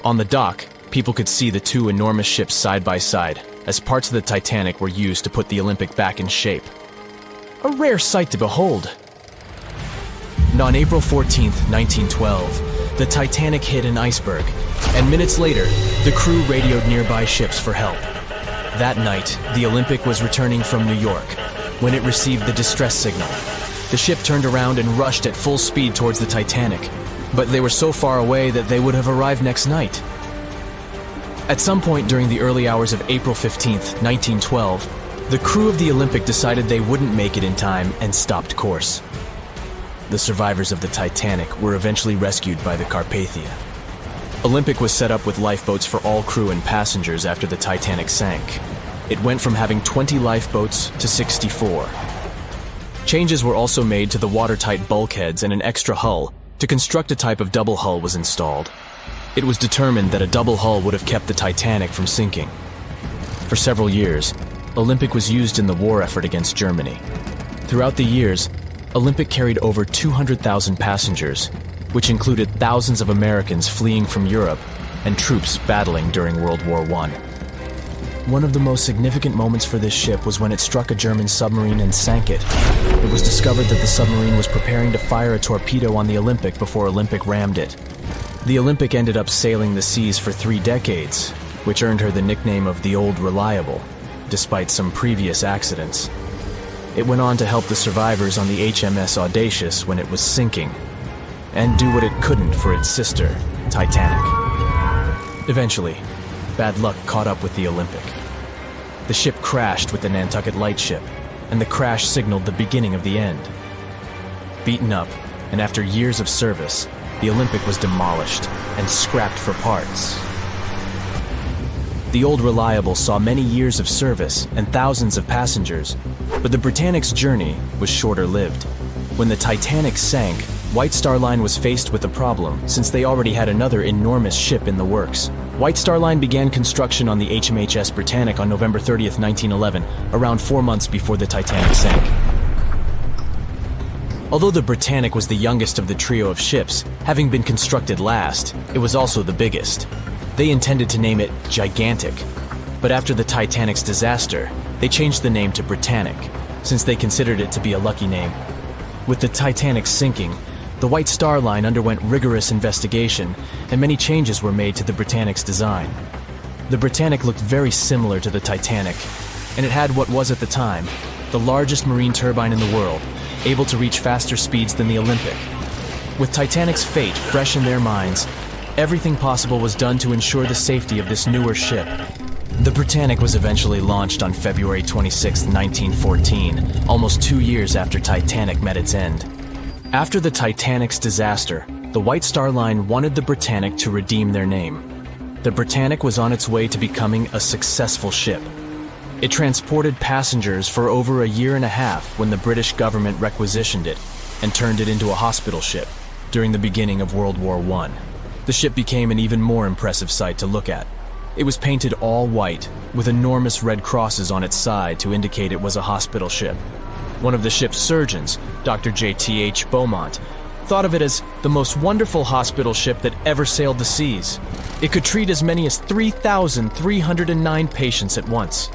On the dock, people could see the 2 enormous ships side by side, as parts of the Titanic were used to put the Olympic back in shape. A rare sight to behold. And on April 14, 1912, the Titanic hit an iceberg, and minutes later, the crew radioed nearby ships for help. That night, the Olympic was returning from New York when it received the distress signal. The ship turned around and rushed at full speed towards the Titanic, but they were so far away that they would have arrived next night. At some point during the early hours of April 15, 1912, the crew of the Olympic decided they wouldn't make it in time and stopped course. The survivors of the Titanic were eventually rescued by the Carpathia. Olympic was set up with lifeboats for all crew and passengers after the Titanic sank. It went from having 20 lifeboats to 64. Changes were also made to the watertight bulkheads, and an extra hull to construct a type of double hull was installed. It was determined that a double hull would have kept the Titanic from sinking. For several years, Olympic was used in the war effort against Germany. Throughout the years, Olympic carried over 200,000 passengers, which included thousands of Americans fleeing from Europe and troops battling during World War I. One of the most significant moments for this ship was when it struck a German submarine and sank it. It was discovered that the submarine was preparing to fire a torpedo on the Olympic before Olympic rammed it. The Olympic ended up sailing the seas for 3 decades, which earned her the nickname of the Old Reliable, despite some previous accidents. It went on to help the survivors on the HMS Audacious when it was sinking, and do what it couldn't for its sister, Titanic. Eventually, bad luck caught up with the Olympic. The ship crashed with the Nantucket Lightship, and the crash signaled the beginning of the end. Beaten up, and after years of service, the Olympic was demolished and scrapped for parts. The Old Reliable saw many years of service and thousands of passengers, but the Britannic's journey was shorter-lived. When the Titanic sank, White Star Line was faced with a problem since they already had another enormous ship in the works. White Star Line began construction on the HMHS Britannic on November 30th, 1911, around 4 months before the Titanic sank. Although the Britannic was the youngest of the trio of ships, having been constructed last, it was also the biggest. They intended to name it Gigantic, but after the Titanic's disaster, they changed the name to Britannic, since they considered it to be a lucky name. With the Titanic sinking, the White Star Line underwent rigorous investigation, and many changes were made to the Britannic's design. The Britannic looked very similar to the Titanic, and it had what was at the time the largest marine turbine in the world, able to reach faster speeds than the Olympic. With Titanic's fate fresh in their minds, everything possible was done to ensure the safety of this newer ship. The Britannic was eventually launched on February 26, 1914, almost 2 years after Titanic met its end. After the Titanic's disaster, the White Star Line wanted the Britannic to redeem their name. The Britannic was on its way to becoming a successful ship. It transported passengers for over a year and a half when the British government requisitioned it and turned it into a hospital ship during the beginning of World War I. The ship became an even more impressive sight to look at. It was painted all white, with enormous red crosses on its side to indicate it was a hospital ship. One of the ship's surgeons, Dr. J.T.H. Beaumont, thought of it as the most wonderful hospital ship that ever sailed the seas. It could treat as many as 3,309 patients at once.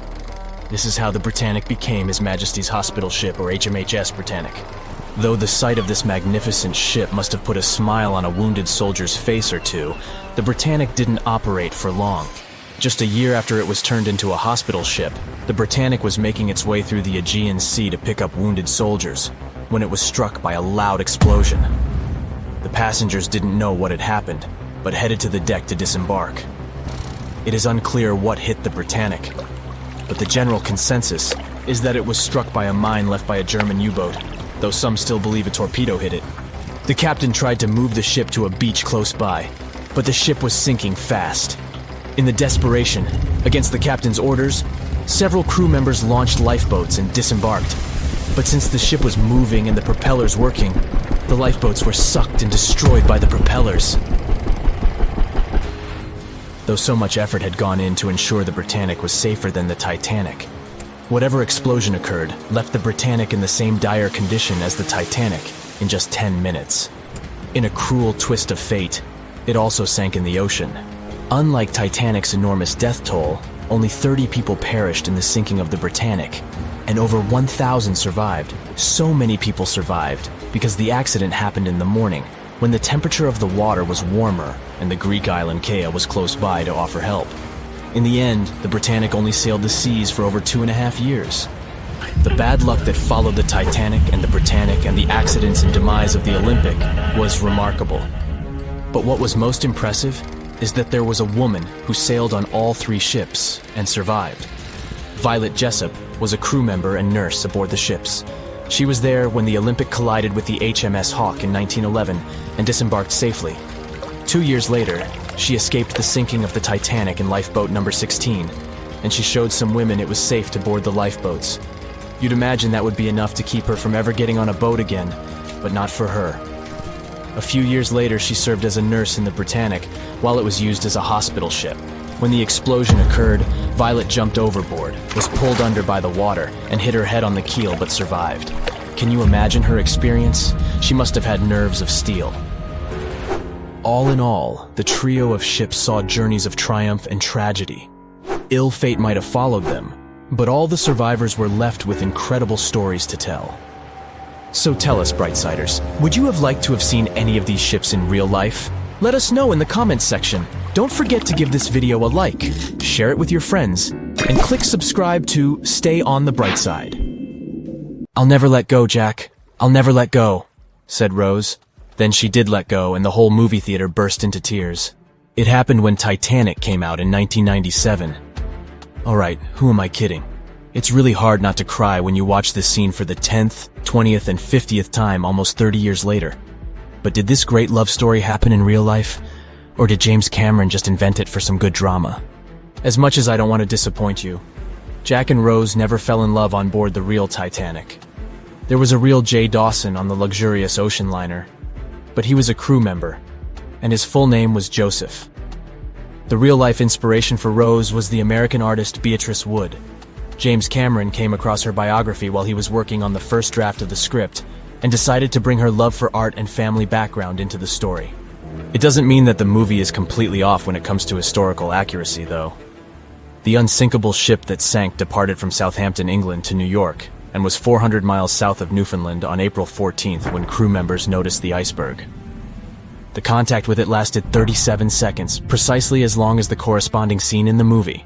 This is how the Britannic became His Majesty's Hospital Ship, or HMHS Britannic. Though the sight of this magnificent ship must have put a smile on a wounded soldier's face or two, the Britannic didn't operate for long. Just a year after it was turned into a hospital ship, the Britannic was making its way through the Aegean Sea to pick up wounded soldiers, when it was struck by a loud explosion. The passengers didn't know what had happened, but headed to the deck to disembark. It is unclear what hit the Britannic, but the general consensus is that it was struck by a mine left by a German U-boat, though some still believe a torpedo hit it. The captain tried to move the ship to a beach close by, but the ship was sinking fast. In the desperation, against the captain's orders, several crew members launched lifeboats and disembarked. But since the ship was moving and the propellers working, the lifeboats were sucked and destroyed by the propellers. Though so much effort had gone in to ensure the Britannic was safer than the Titanic, whatever explosion occurred left the Britannic in the same dire condition as the Titanic in just 10 minutes. In a cruel twist of fate, it also sank in the ocean. Unlike Titanic's enormous death toll, only 30 people perished in the sinking of the Britannic, and over 1,000 survived. So many people survived because the accident happened in the morning, when the temperature of the water was warmer and the Greek island Kea was close by to offer help. In the end, the Britannic only sailed the seas for over 2.5 years. The bad luck that followed the Titanic and the Britannic and the accidents and demise of the Olympic was remarkable. But what was most impressive is that there was a woman who sailed on all 3 ships and survived. Violet Jessup was a crew member and nurse aboard the ships. She was there when the Olympic collided with the HMS Hawk in 1911 and disembarked safely. 2 years later, she escaped the sinking of the Titanic in lifeboat number 16, and she showed some women it was safe to board the lifeboats. You'd imagine that would be enough to keep her from ever getting on a boat again, but not for her. A few years later, she served as a nurse in the Britannic while it was used as a hospital ship. When the explosion occurred, Violet jumped overboard, was pulled under by the water, and hit her head on the keel but survived. Can you imagine her experience? She must have had nerves of steel. All in all, the trio of ships saw journeys of triumph and tragedy. Ill fate might have followed them, but all the survivors were left with incredible stories to tell. So tell us, Brightsiders, would you have liked to have seen any of these ships in real life? Let us know in the comments section. Don't forget to give this video a like, share it with your friends, and click subscribe to stay on the bright side. "I'll never let go, Jack. I'll never let go," said Rose. Then she did let go, and the whole movie theater burst into tears. It happened when Titanic came out in 1997. Alright, who am I kidding? It's really hard not to cry when you watch this scene for the 10th, 20th, and 50th time almost 30 years later. But did this great love story happen in real life? Or did James Cameron just invent it for some good drama? As much as I don't want to disappoint you, Jack and Rose never fell in love on board the real Titanic. There was a real Jay Dawson on the luxurious ocean liner, but he was a crew member, and his full name was Joseph. The real-life inspiration for Rose was the American artist Beatrice Wood. James Cameron came across her biography while he was working on the first draft of the script and decided to bring her love for art and family background into the story. It doesn't mean that the movie is completely off when it comes to historical accuracy, though. The unsinkable ship that sank departed from Southampton, England to New York, and was 400 miles south of Newfoundland on April 14th when crew members noticed the iceberg. The contact with it lasted 37 seconds, precisely as long as the corresponding scene in the movie.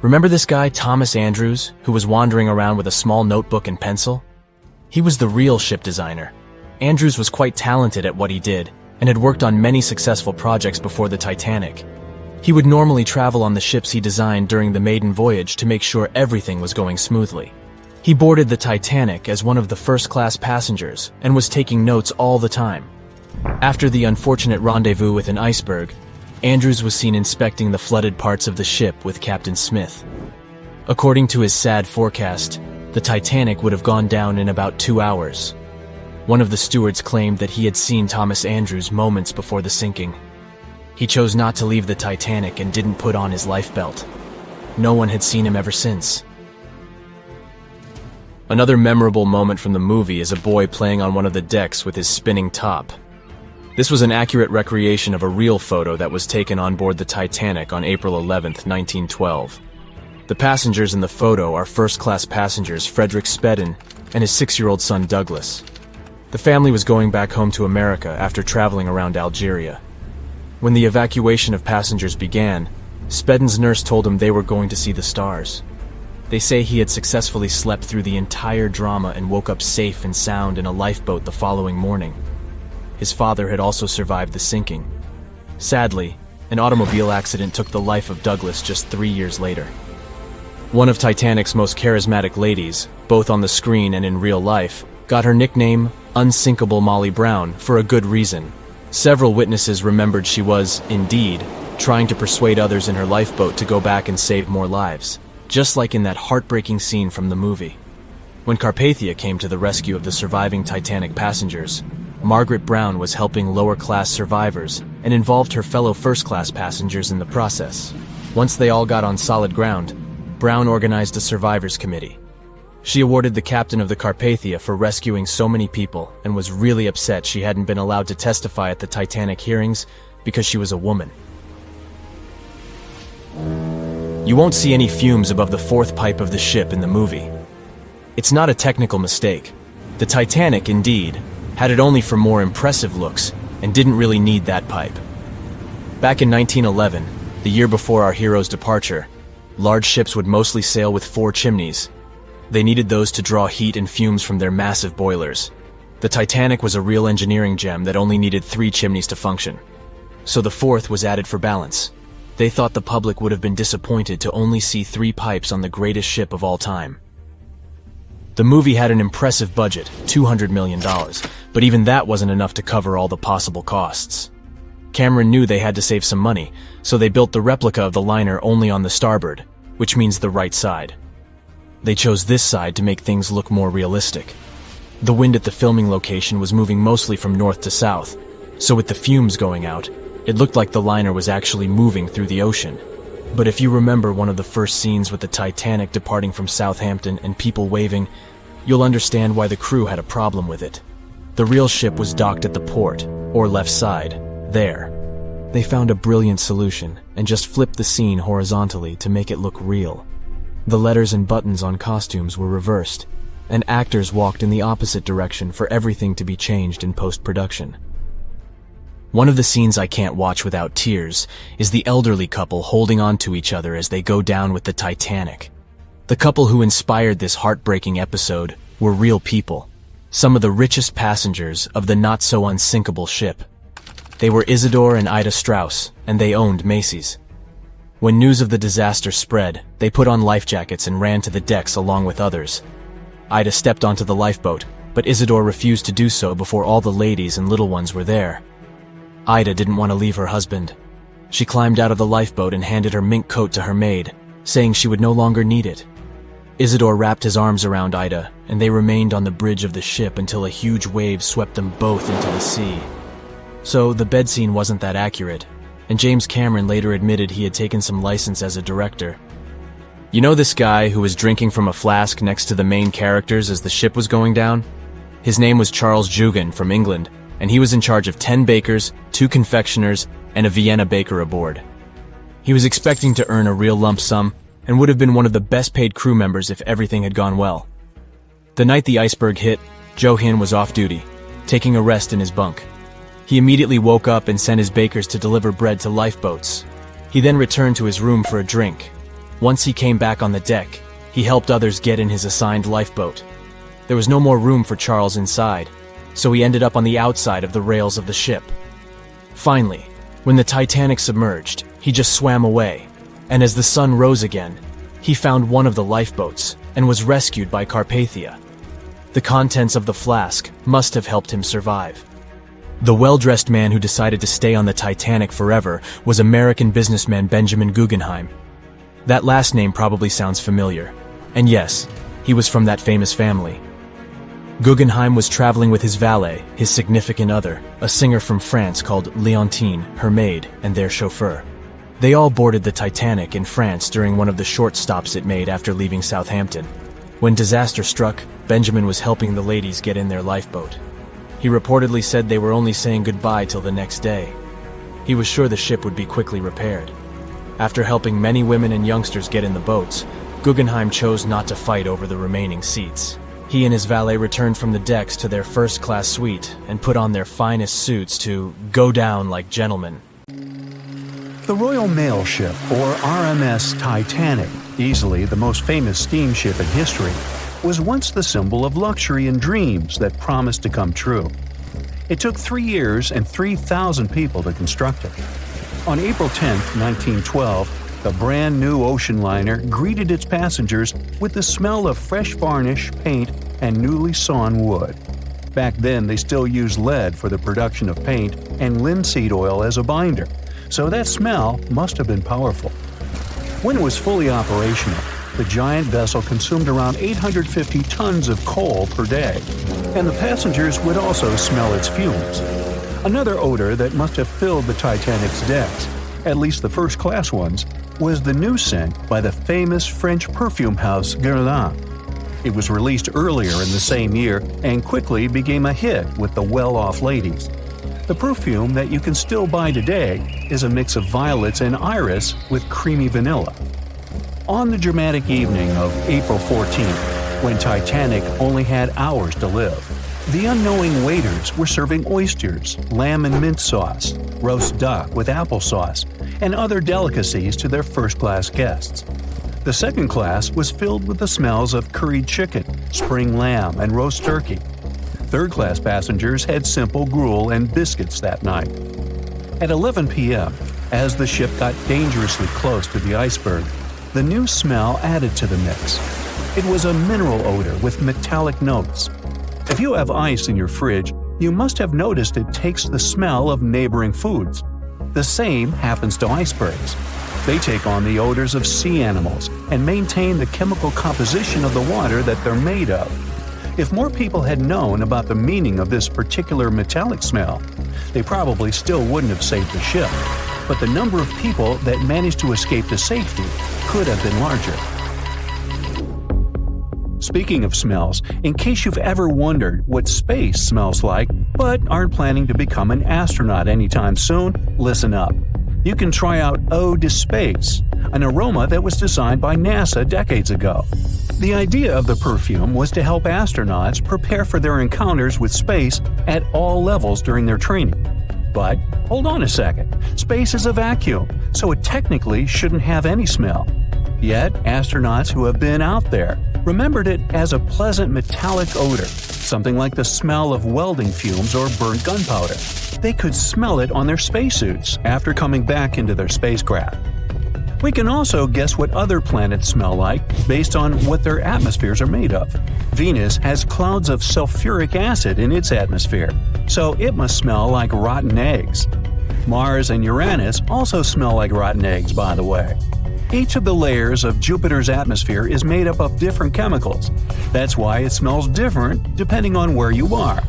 Remember this guy, Thomas Andrews, who was wandering around with a small notebook and pencil? He was the real ship designer. Andrews was quite talented at what he did, and had worked on many successful projects before the Titanic. He would normally travel on the ships he designed during the maiden voyage to make sure everything was going smoothly. He boarded the Titanic as one of the first-class passengers and was taking notes all the time. After the unfortunate rendezvous with an iceberg, Andrews was seen inspecting the flooded parts of the ship with Captain Smith. According to his sad forecast, the Titanic would have gone down in about 2 hours. One of the stewards claimed that he had seen Thomas Andrews moments before the sinking. He chose not to leave the Titanic and didn't put on his life belt. No one had seen him ever since. Another memorable moment from the movie is a boy playing on one of the decks with his spinning top. This was an accurate recreation of a real photo that was taken on board the Titanic on April 11, 1912. The passengers in the photo are first-class passengers Frederick Spedden and his 6-year-old son Douglas. The family was going back home to America after traveling around Algeria. When the evacuation of passengers began, Spedden's nurse told him they were going to see the stars. They say he had successfully slept through the entire drama and woke up safe and sound in a lifeboat the following morning. His father had also survived the sinking. Sadly, an automobile accident took the life of Douglas just 3 years later. One of Titanic's most charismatic ladies, both on the screen and in real life, got her nickname Unsinkable Molly Brown for a good reason. Several witnesses remembered she was, indeed, trying to persuade others in her lifeboat to go back and save more lives, just like in that heartbreaking scene from the movie. When Carpathia came to the rescue of the surviving Titanic passengers, Margaret Brown was helping lower-class survivors and involved her fellow first-class passengers in the process. Once they all got on solid ground, Brown organized a survivors committee. She awarded the captain of the Carpathia for rescuing so many people and was really upset she hadn't been allowed to testify at the Titanic hearings because she was a woman. You won't see any fumes above the fourth pipe of the ship in the movie. It's not a technical mistake. The Titanic, indeed, had it only for more impressive looks and didn't really need that pipe. Back in 1911, the year before our hero's departure, large ships would mostly sail with 4 chimneys. They needed those to draw heat and fumes from their massive boilers. The Titanic was a real engineering gem that only needed 3 chimneys to function. So the 4th was added for balance. They thought the public would have been disappointed to only see 3 pipes on the greatest ship of all time. The movie had an impressive budget, $200 million, but even that wasn't enough to cover all the possible costs. Cameron knew they had to save some money, so they built the replica of the liner only on the starboard, which means the right side. They chose this side to make things look more realistic. The wind at the filming location was moving mostly from north to south, so with the fumes going out, it looked like the liner was actually moving through the ocean. But if you remember one of the first scenes with the Titanic departing from Southampton and people waving, you'll understand why the crew had a problem with it. The real ship was docked at the port, or left side, there. They found a brilliant solution and just flipped the scene horizontally to make it look real. The letters and buttons on costumes were reversed, and actors walked in the opposite direction for everything to be changed in post-production. One of the scenes I can't watch without tears is the elderly couple holding on to each other as they go down with the Titanic. The couple who inspired this heartbreaking episode were real people, some of the richest passengers of the not-so-unsinkable ship. They were Isidore and Ida Strauss, and they owned Macy's. When news of the disaster spread, they put on life jackets and ran to the decks along with others. Ida stepped onto the lifeboat, but Isidore refused to do so before all the ladies and little ones were there. Ida didn't want to leave her husband. She climbed out of the lifeboat and handed her mink coat to her maid, saying she would no longer need it. Isidore wrapped his arms around Ida, and they remained on the bridge of the ship until a huge wave swept them both into the sea. So the bed scene wasn't that accurate, and James Cameron later admitted he had taken some license as a director. You know this guy who was drinking from a flask next to the main characters as the ship was going down? His name was Charles Jugan from England, and he was in charge of 10 bakers, 2 confectioners, and a Vienna baker aboard. He was expecting to earn a real lump sum and would have been one of the best-paid crew members if everything had gone well. The night the Iceberg hit, Joe Hin was off duty, taking a rest in his bunk. He immediately woke up and sent his bakers to deliver bread to lifeboats. He then returned to his room for a drink. Once he came back on the deck, he helped others get in his assigned lifeboat. There was no more room for Charles inside, so he ended up on the outside of the rails of the ship. Finally, when the Titanic submerged, he just swam away, and as the sun rose again, he found one of the lifeboats and was rescued by Carpathia. The contents of the flask must have helped him survive. The well-dressed man who decided to stay on the Titanic forever was American businessman Benjamin Guggenheim. That last name probably sounds familiar. And yes, he was from that famous family. Guggenheim was traveling with his valet, his significant other, a singer from France called Leontine, her maid, and their chauffeur. They all boarded the Titanic in France during one of the short stops it made after leaving Southampton. When disaster struck, Benjamin was helping the ladies get in their lifeboat. He reportedly said they were only saying goodbye till the next day. He was sure the ship would be quickly repaired. After helping many women and youngsters get in the boats, Guggenheim chose not to fight over the remaining seats. He and his valet returned from the decks to their first-class suite and put on their finest suits to go down like gentlemen. The Royal Mail Ship, or RMS Titanic, easily the most famous steamship in history, was once the symbol of luxury and dreams that promised to come true. It took 3 years and 3,000 people to construct it. On April 10, 1912, the brand new ocean liner greeted its passengers with the smell of fresh varnish, paint, and newly sawn wood. Back then, they still used lead for the production of paint and linseed oil as a binder, so that smell must have been powerful. When it was fully operational, the giant vessel consumed around 850 tons of coal per day, and the passengers would also smell its fumes. Another odor that must have filled the Titanic's decks, at least the first-class ones, was the new scent by the famous French perfume house Guerlain. It was released earlier in the same year and quickly became a hit with the well-off ladies. The perfume that you can still buy today is a mix of violets and iris with creamy vanilla. On the dramatic evening of April 14th, when Titanic only had hours to live, the unknowing waiters were serving oysters, lamb and mint sauce, roast duck with applesauce, and other delicacies to their first-class guests. The second class was filled with the smells of curried chicken, spring lamb, and roast turkey. Third-class passengers had simple gruel and biscuits that night. At 11 p.m., as the ship got dangerously close to the iceberg, the new smell added to the mix. It was a mineral odor with metallic notes. If you have ice in your fridge, you must have noticed it takes the smell of neighboring foods. The same happens to icebergs. They take on the odors of sea animals and maintain the chemical composition of the water that they're made of. If more people had known about the meaning of this particular metallic smell, they probably still wouldn't have saved the ship. But the number of people that managed to escape to safety could have been larger. Speaking of smells, in case you've ever wondered what space smells like but aren't planning to become an astronaut anytime soon, listen up. You can try out Eau de Space, an aroma that was designed by NASA decades ago. The idea of the perfume was to help astronauts prepare for their encounters with space at all levels during their training. But hold on a second, space is a vacuum, so it technically shouldn't have any smell. Yet, astronauts who have been out there remembered it as a pleasant metallic odor, something like the smell of welding fumes or burnt gunpowder. They could smell it on their spacesuits after coming back into their spacecraft. We can also guess what other planets smell like based on what their atmospheres are made of. Venus has clouds of sulfuric acid in its atmosphere, so it must smell like rotten eggs. Mars and Uranus also smell like rotten eggs, by the way. Each of the layers of Jupiter's atmosphere is made up of different chemicals. That's why it smells different depending on where you are.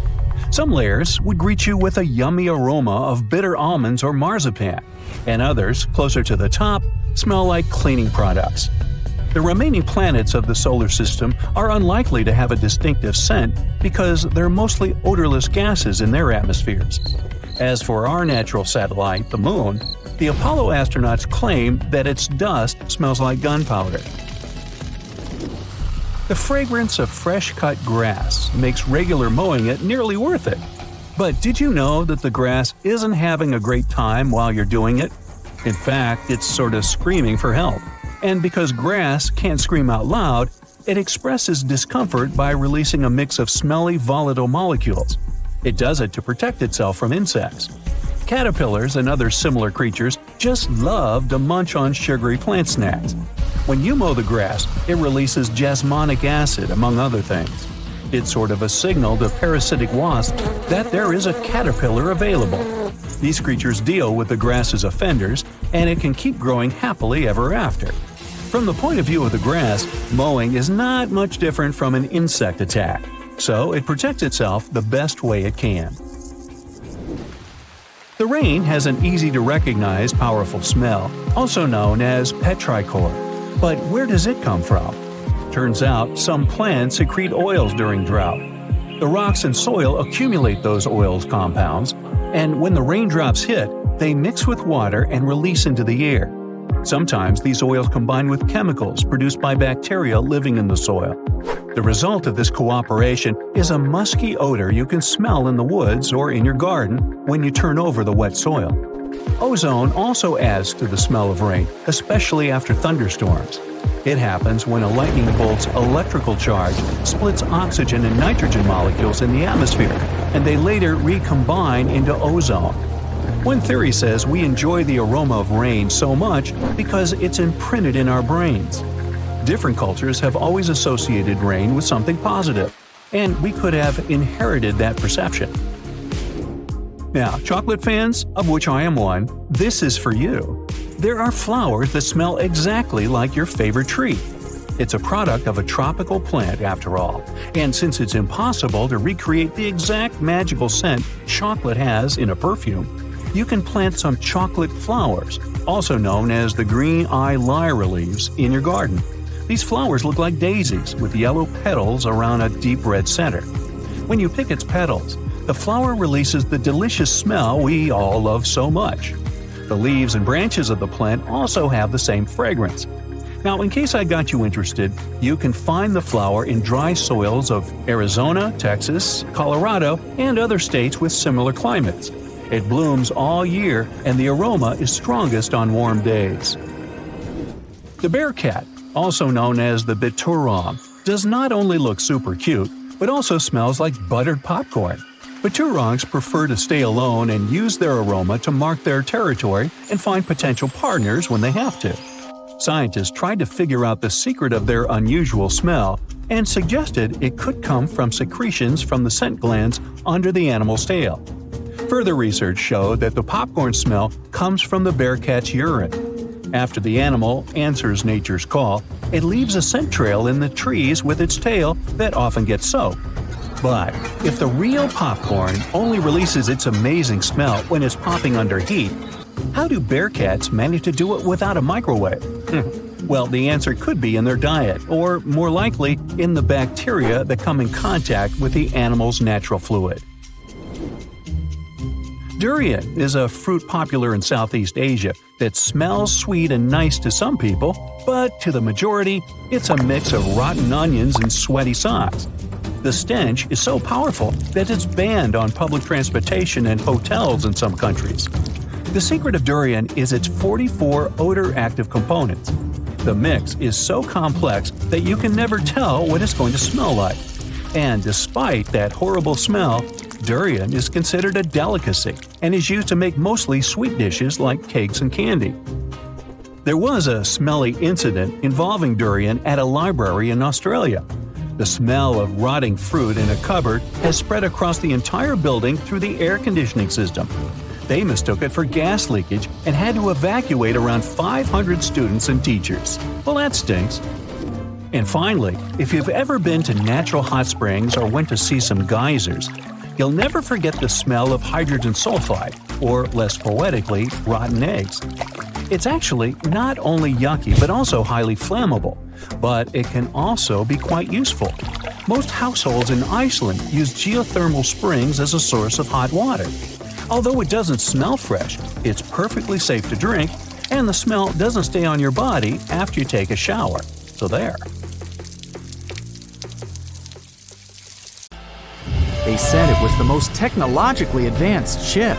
Some layers would greet you with a yummy aroma of bitter almonds or marzipan, and others, closer to the top, smell like cleaning products. The remaining planets of the solar system are unlikely to have a distinctive scent because they're mostly odorless gases in their atmospheres. As for our natural satellite, the Moon, the Apollo astronauts claim that its dust smells like gunpowder. The fragrance of fresh-cut grass makes regular mowing it nearly worth it. But did you know that the grass isn't having a great time while you're doing it? In fact, it's sort of screaming for help. And because grass can't scream out loud, it expresses discomfort by releasing a mix of smelly, volatile molecules. It does it to protect itself from insects. Caterpillars and other similar creatures just love to munch on sugary plant snacks. When you mow the grass, it releases jasmonic acid, among other things. It's sort of a signal to parasitic wasps that there is a caterpillar available. These creatures deal with the grass's offenders, and it can keep growing happily ever after. From the point of view of the grass, mowing is not much different from an insect attack, so it protects itself the best way it can. The rain has an easy-to-recognize powerful smell, also known as petrichor. But where does it come from? Turns out some plants secrete oils during drought. The rocks and soil accumulate those oils compounds, and when the raindrops hit, they mix with water and release into the air. Sometimes these oils combine with chemicals produced by bacteria living in the soil. The result of this cooperation is a musky odor you can smell in the woods or in your garden when you turn over the wet soil. Ozone also adds to the smell of rain, especially after thunderstorms. It happens when a lightning bolt's electrical charge splits oxygen and nitrogen molecules in the atmosphere, and they later recombine into ozone. One theory says we enjoy the aroma of rain so much because it's imprinted in our brains. Different cultures have always associated rain with something positive, and we could have inherited that perception. Now, chocolate fans, of which I am one, this is for you. There are flowers that smell exactly like your favorite tree. It's a product of a tropical plant, after all, and since it's impossible to recreate the exact magical scent chocolate has in a perfume, you can plant some chocolate flowers, also known as the green eye lyra leaves, in your garden. These flowers look like daisies with yellow petals around a deep red center. When you pick its petals, the flower releases the delicious smell we all love so much. The leaves and branches of the plant also have the same fragrance. Now, in case I got you interested, you can find the flower in dry soils of Arizona, Texas, Colorado, and other states with similar climates. It blooms all year, and the aroma is strongest on warm days. The bear cat, also known as the biturong, does not only look super cute, but also smells like buttered popcorn. Biturongs prefer to stay alone and use their aroma to mark their territory and find potential partners when they have to. Scientists tried to figure out the secret of their unusual smell and suggested it could come from secretions from the scent glands under the animal's tail. Further research showed that the popcorn smell comes from the bear cat's urine. After the animal answers nature's call, it leaves a scent trail in the trees with its tail that often gets soaked. But if the real popcorn only releases its amazing smell when it's popping under heat, how do bear cats manage to do it without a microwave? Well, the answer could be in their diet, or more likely, in the bacteria that come in contact with the animal's natural fluid. Durian is a fruit popular in Southeast Asia that smells sweet and nice to some people, but to the majority, it's a mix of rotten onions and sweaty socks. The stench is so powerful that it's banned on public transportation and hotels in some countries. The secret of durian is its 44 odor-active components. The mix is so complex that you can never tell what it's going to smell like. And despite that horrible smell, durian is considered a delicacy and is used to make mostly sweet dishes like cakes and candy. There was a smelly incident involving durian at a library in Australia. The smell of rotting fruit in a cupboard has spread across the entire building through the air conditioning system. They mistook it for gas leakage and had to evacuate around 500 students and teachers. Well, that stinks. And finally, if you've ever been to natural hot springs or went to see some geysers, you'll never forget the smell of hydrogen sulfide, or less poetically, rotten eggs. It's actually not only yucky but also highly flammable, but it can also be quite useful. Most households in Iceland use geothermal springs as a source of hot water. Although it doesn't smell fresh, it's perfectly safe to drink, and the smell doesn't stay on your body after you take a shower. So there. They said it was the most technologically advanced ship.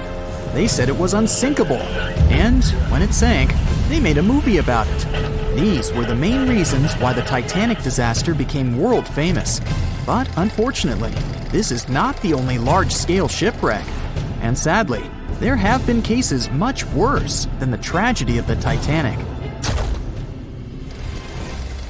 They said it was unsinkable. And when it sank, they made a movie about it. These were the main reasons why the Titanic disaster became world famous. But unfortunately, this is not the only large-scale shipwreck. And sadly, there have been cases much worse than the tragedy of the Titanic.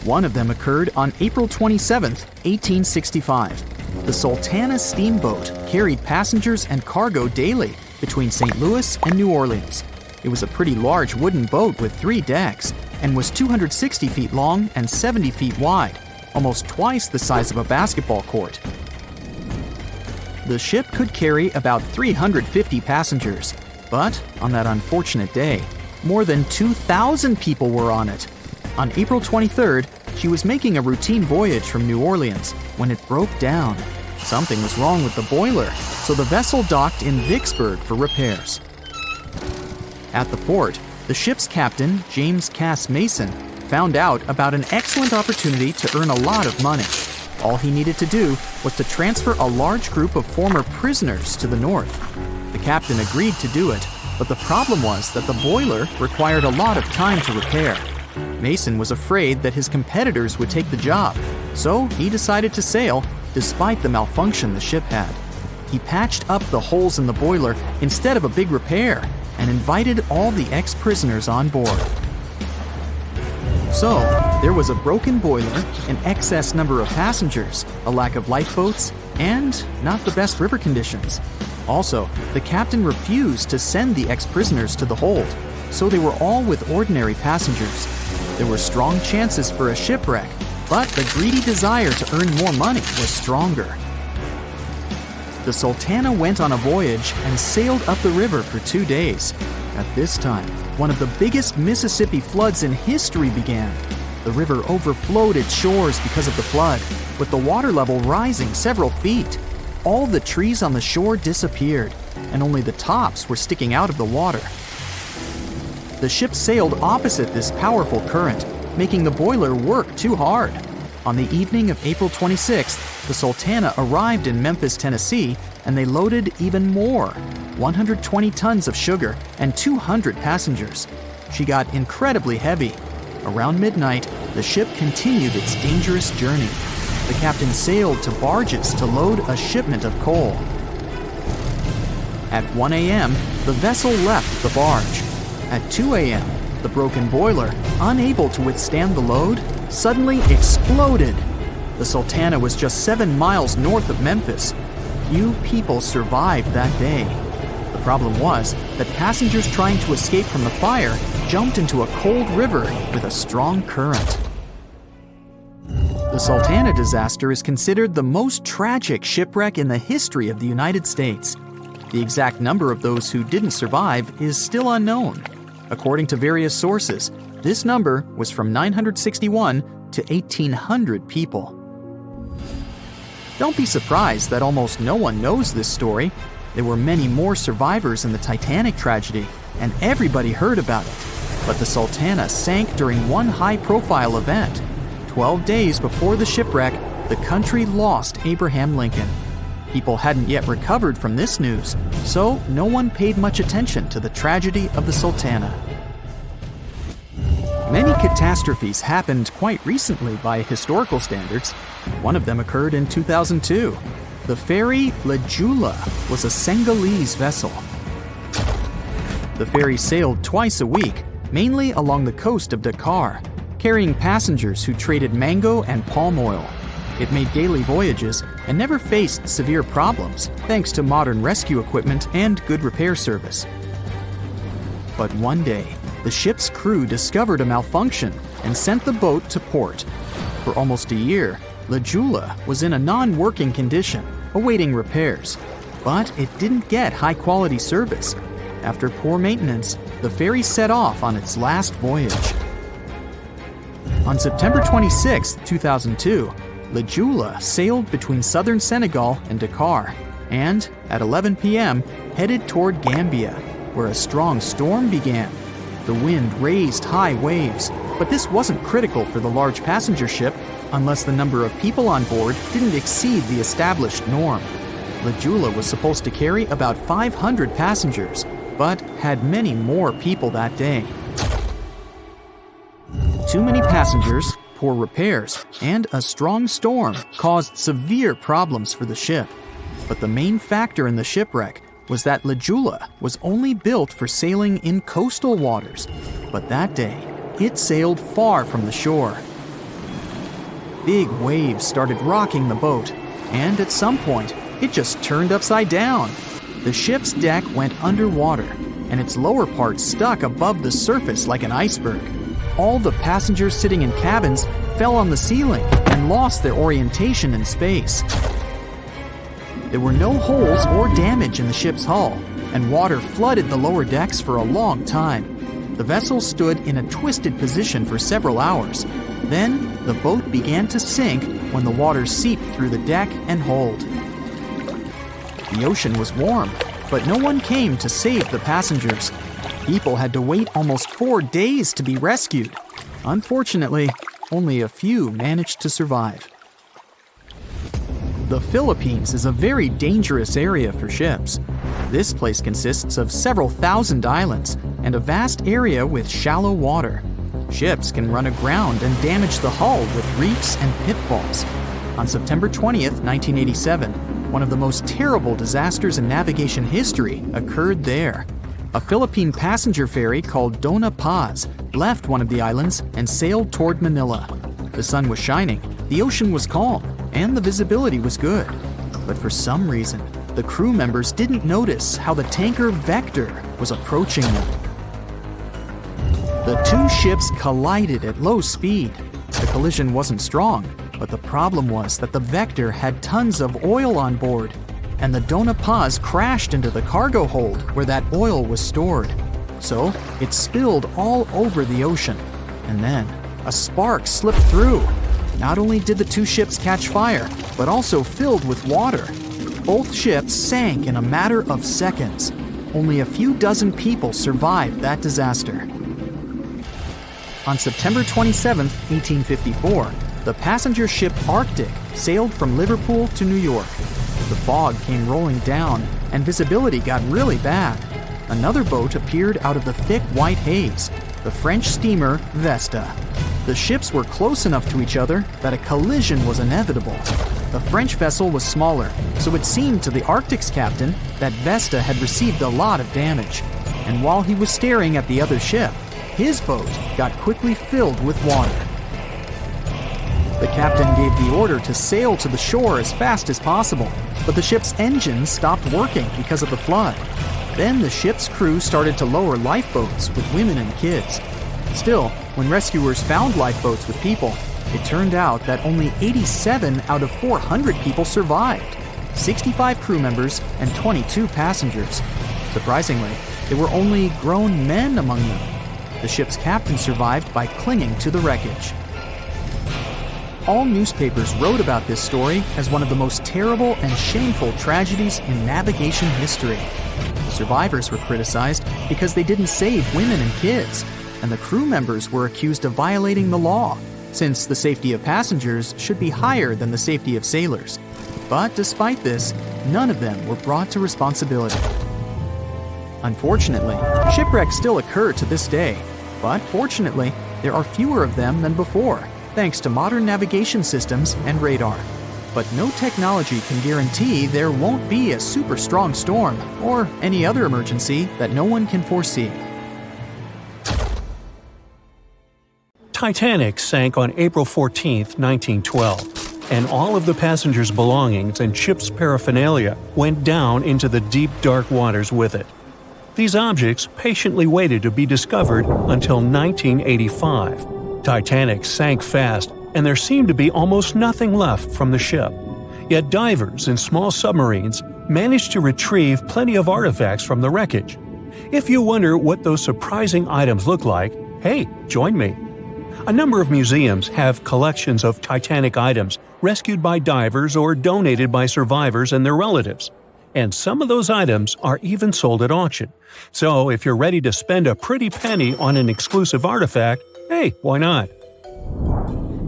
One of them occurred on April 27, 1865. The Sultana steamboat carried passengers and cargo daily between St. Louis and New Orleans. It was a pretty large wooden boat with 3 decks and was 260 feet long and 70 feet wide, almost twice the size of a basketball court. The ship could carry about 350 passengers, but on that unfortunate day, more than 2,000 people were on it. On April 23rd, she was making a routine voyage from New Orleans when it broke down. Something was wrong with the boiler, so the vessel docked in Vicksburg for repairs. At the port, the ship's captain, James Cass Mason, found out about an excellent opportunity to earn a lot of money. All he needed to do was to transfer a large group of former prisoners to the north. The captain agreed to do it, but the problem was that the boiler required a lot of time to repair. Mason was afraid that his competitors would take the job, so he decided to sail despite the malfunction the ship had. He patched up the holes in the boiler instead of a big repair and invited all the ex-prisoners on board. So, there was a broken boiler, an excess number of passengers, a lack of lifeboats, and not the best river conditions. Also, the captain refused to send the ex-prisoners to the hold, so they were all with ordinary passengers. There were strong chances for a shipwreck, but the greedy desire to earn more money was stronger. The Sultana went on a voyage and sailed up the river for 2 days. At this time, one of the biggest Mississippi floods in history began. The river overflowed its shores because of the flood, with the water level rising several feet. All the trees on the shore disappeared, and only the tops were sticking out of the water. The ship sailed opposite this powerful current, making the boiler work too hard. On the evening of April 26th, the Sultana arrived in Memphis, Tennessee, and they loaded even more, 120 tons of sugar and 200 passengers. She got incredibly heavy. Around midnight, the ship continued its dangerous journey. The captain sailed to barges to load a shipment of coal. At 1 a.m., the vessel left the barge. At 2 a.m., the broken boiler, unable to withstand the load, suddenly exploded. The Sultana was just 7 miles north of Memphis. Few people survived that day. The problem was that passengers trying to escape from the fire jumped into a cold river with a strong current. The Sultana disaster is considered the most tragic shipwreck in the history of the United States. The exact number of those who didn't survive is still unknown. According to various sources, this number was from 961 to 1,800 people. Don't be surprised that almost no one knows this story. There were many more survivors in the Titanic tragedy, and everybody heard about it. But the Sultana sank during one high-profile event. 12 days before the shipwreck, the country lost Abraham Lincoln. People hadn't yet recovered from this news, so no one paid much attention to the tragedy of the Sultana. Many catastrophes happened quite recently by historical standards. One of them occurred in 2002. The ferry La Jula was a Senegalese vessel. The ferry sailed twice a week, mainly along the coast of Dakar, carrying passengers who traded mango and palm oil. It made daily voyages and never faced severe problems thanks to modern rescue equipment and good repair service. But one day, the ship's crew discovered a malfunction and sent the boat to port. For almost a year, La Jula was in a non-working condition, awaiting repairs. But it didn't get high-quality service. After poor maintenance, the ferry set off on its last voyage. On September 26, 2002, La Jula sailed between southern Senegal and Dakar, and at 11 p.m. headed toward Gambia, where a strong storm began. The wind raised high waves, but this wasn't critical for the large passenger ship unless the number of people on board didn't exceed the established norm. La Jula was supposed to carry about 500 passengers, but had many more people that day. Too many passengers, poor repairs, and a strong storm caused severe problems for the ship. But the main factor in the shipwreck was that La Jula was only built for sailing in coastal waters, but that day, it sailed far from the shore. Big waves started rocking the boat, and at some point, it just turned upside down. The ship's deck went underwater, and its lower part stuck above the surface like an iceberg. All the passengers sitting in cabins fell on the ceiling and lost their orientation in space. There were no holes or damage in the ship's hull, and water flooded the lower decks for a long time. The vessel stood in a twisted position for several hours. Then, the boat began to sink when the water seeped through the deck and hold. The ocean was warm, but no one came to save the passengers. People had to wait almost 4 days to be rescued. Unfortunately, only a few managed to survive. The Philippines is a very dangerous area for ships. This place consists of several thousand islands and a vast area with shallow water. Ships can run aground and damage the hull with reefs and pitfalls. On September 20th, 1987, one of the most terrible disasters in navigation history occurred there. A Philippine passenger ferry called Dona Paz left one of the islands and sailed toward Manila. The sun was shining, the ocean was calm, and the visibility was good. But for some reason, the crew members didn't notice how the tanker Vector was approaching them. The two ships collided at low speed. The collision wasn't strong, but the problem was that the Vector had tons of oil on board, and the Dona Paz crashed into the cargo hold where that oil was stored. So it spilled all over the ocean, and then a spark slipped through. Not only did the two ships catch fire, but also filled with water. Both ships sank in a matter of seconds. Only a few dozen people survived that disaster. On September 27, 1854, the passenger ship Arctic sailed from Liverpool to New York. The fog came rolling down, and visibility got really bad. Another boat appeared out of the thick white haze, the French steamer Vesta. The ships were close enough to each other that a collision was inevitable. The French vessel was smaller, so it seemed to the Arctic's captain that Vesta had received a lot of damage. And while he was staring at the other ship, his boat got quickly filled with water. The captain gave the order to sail to the shore as fast as possible, but the ship's engines stopped working because of the flood. Then the ship's crew started to lower lifeboats with women and kids. Still, when rescuers found lifeboats with people, it turned out that only 87 out of 400 people survived, 65 crew members and 22 passengers. Surprisingly, there were only grown men among them. The ship's captain survived by clinging to the wreckage. All newspapers wrote about this story as one of the most terrible and shameful tragedies in navigation history. The survivors were criticized because they didn't save women and kids, and the crew members were accused of violating the law, since the safety of passengers should be higher than the safety of sailors. But despite this, none of them were brought to responsibility. Unfortunately, shipwrecks still occur to this day, but fortunately, there are fewer of them than before, thanks to modern navigation systems and radar. But no technology can guarantee there won't be a super strong storm or any other emergency that no one can foresee. Titanic sank on April 14, 1912, and all of the passengers' belongings and ship's paraphernalia went down into the deep, dark waters with it. These objects patiently waited to be discovered until 1985. Titanic sank fast, and there seemed to be almost nothing left from the ship. Yet divers in small submarines managed to retrieve plenty of artifacts from the wreckage. If you wonder what those surprising items look like, hey, join me. A number of museums have collections of Titanic items rescued by divers or donated by survivors and their relatives. And some of those items are even sold at auction. So if you're ready to spend a pretty penny on an exclusive artifact, hey, why not?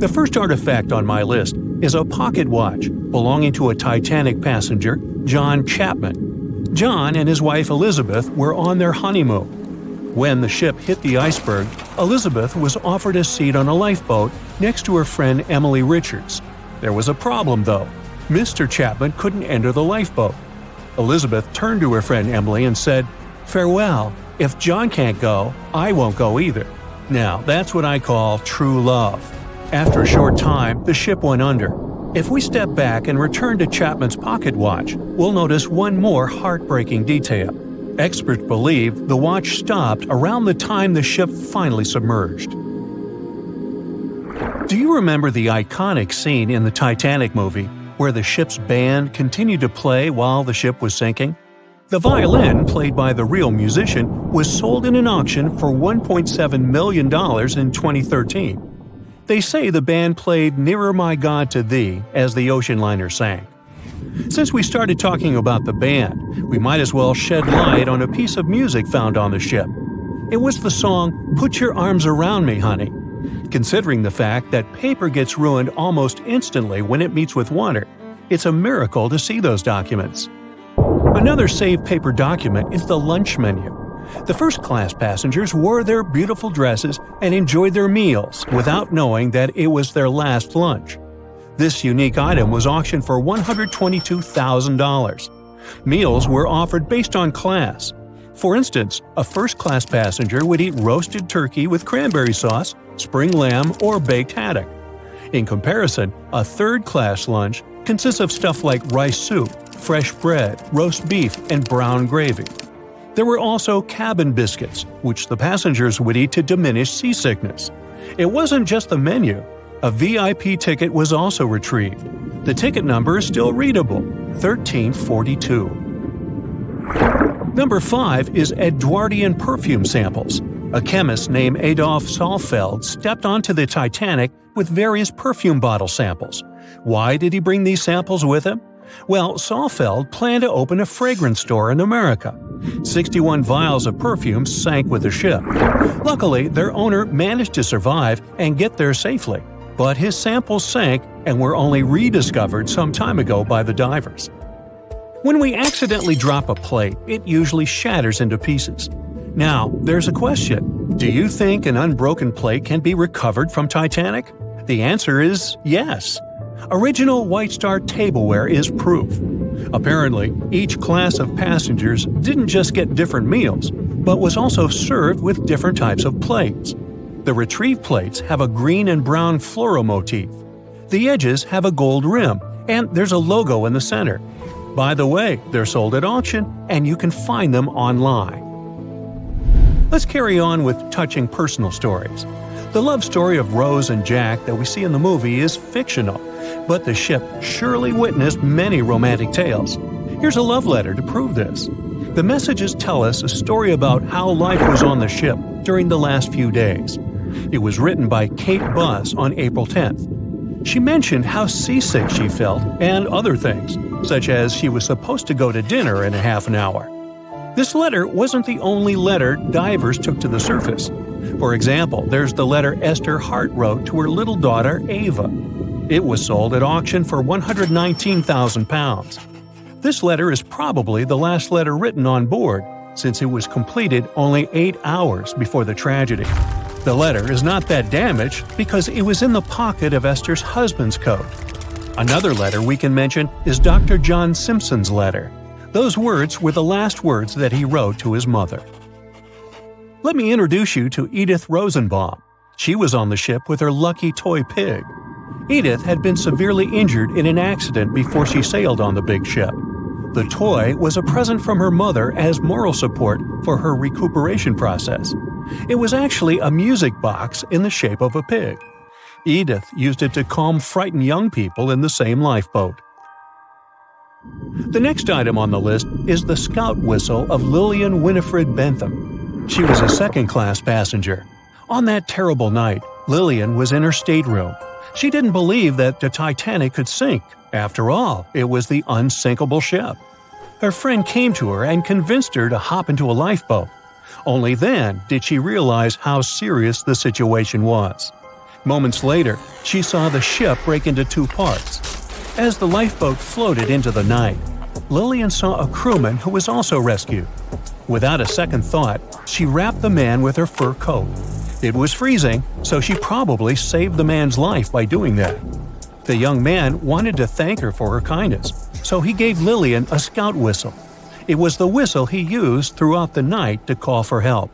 The first artifact on my list is a pocket watch belonging to a Titanic passenger, John Chapman. John and his wife Elizabeth were on their honeymoon. When the ship hit the iceberg, Elizabeth was offered a seat on a lifeboat next to her friend Emily Richards. There was a problem, though. Mr. Chapman couldn't enter the lifeboat. Elizabeth turned to her friend Emily and said, "Farewell. If John can't go, I won't go either." Now, that's what I call true love. After a short time, the ship went under. If we step back and return to Chapman's pocket watch, we'll notice one more heartbreaking detail. Experts believe the watch stopped around the time the ship finally submerged. Do you remember the iconic scene in the Titanic movie where the ship's band continued to play while the ship was sinking? The violin, played by the real musician, was sold in an auction for $1.7 million in 2013. They say the band played "Nearer My God to Thee" as the ocean liner sank. Since we started talking about the band, we might as well shed light on a piece of music found on the ship. It was the song "Put Your Arms Around Me, Honey." Considering the fact that paper gets ruined almost instantly when it meets with water, it's a miracle to see those documents. Another saved paper document is the lunch menu. The first-class passengers wore their beautiful dresses and enjoyed their meals without knowing that it was their last lunch. This unique item was auctioned for $122,000. Meals were offered based on class. For instance, a first-class passenger would eat roasted turkey with cranberry sauce, spring lamb, or baked haddock. In comparison, a third-class lunch consists of stuff like rice soup, fresh bread, roast beef, and brown gravy. There were also cabin biscuits, which the passengers would eat to diminish seasickness. It wasn't just the menu. A VIP ticket was also retrieved. The ticket number is still readable, 1342. Number 5 is Edwardian perfume samples. A chemist named Adolf Saalfeld stepped onto the Titanic with various perfume bottle samples. Why did he bring these samples with him? Well, Saalfeld planned to open a fragrance store in America. 61 vials of perfume sank with the ship. Luckily, their owner managed to survive and get there safely, but his samples sank and were only rediscovered some time ago by the divers. When we accidentally drop a plate, it usually shatters into pieces. Now, there's a question. Do you think an unbroken plate can be recovered from Titanic? The answer is yes. Original White Star tableware is proof. Apparently, each class of passengers didn't just get different meals, but was also served with different types of plates. The retrieved plates have a green and brown floral motif. The edges have a gold rim, and there's a logo in the center. By the way, they're sold at auction, and you can find them online. Let's carry on with touching personal stories. The love story of Rose and Jack that we see in the movie is fictional, but the ship surely witnessed many romantic tales. Here's a love letter to prove this. The messages tell us a story about how life was on the ship during the last few days. It was written by Kate Buss on April 10th. She mentioned how seasick she felt and other things, such as she was supposed to go to dinner in a half an hour. This letter wasn't the only letter divers took to the surface. For example, there's the letter Esther Hart wrote to her little daughter Ava. It was sold at auction for £119,000. This letter is probably the last letter written on board, since it was completed only 8 hours before the tragedy. The letter is not that damaged because it was in the pocket of Esther's husband's coat. Another letter we can mention is Dr. John Simpson's letter. Those words were the last words that he wrote to his mother. Let me introduce you to Edith Rosenbaum. She was on the ship with her lucky toy pig. Edith had been severely injured in an accident before she sailed on the big ship. The toy was a present from her mother as moral support for her recuperation process. It was actually a music box in the shape of a pig. Edith used it to calm frightened young people in the same lifeboat. The next item on the list is the scout whistle of Lillian Winifred Bentham. She was a second-class passenger. On that terrible night, Lillian was in her stateroom. She didn't believe that the Titanic could sink. After all, it was the unsinkable ship. Her friend came to her and convinced her to hop into a lifeboat. Only then did she realize how serious the situation was. Moments later, she saw the ship break into two parts. As the lifeboat floated into the night, Lillian saw a crewman who was also rescued. Without a second thought, she wrapped the man with her fur coat. It was freezing, so she probably saved the man's life by doing that. The young man wanted to thank her for her kindness, so he gave Lillian a scout whistle. It was the whistle he used throughout the night to call for help.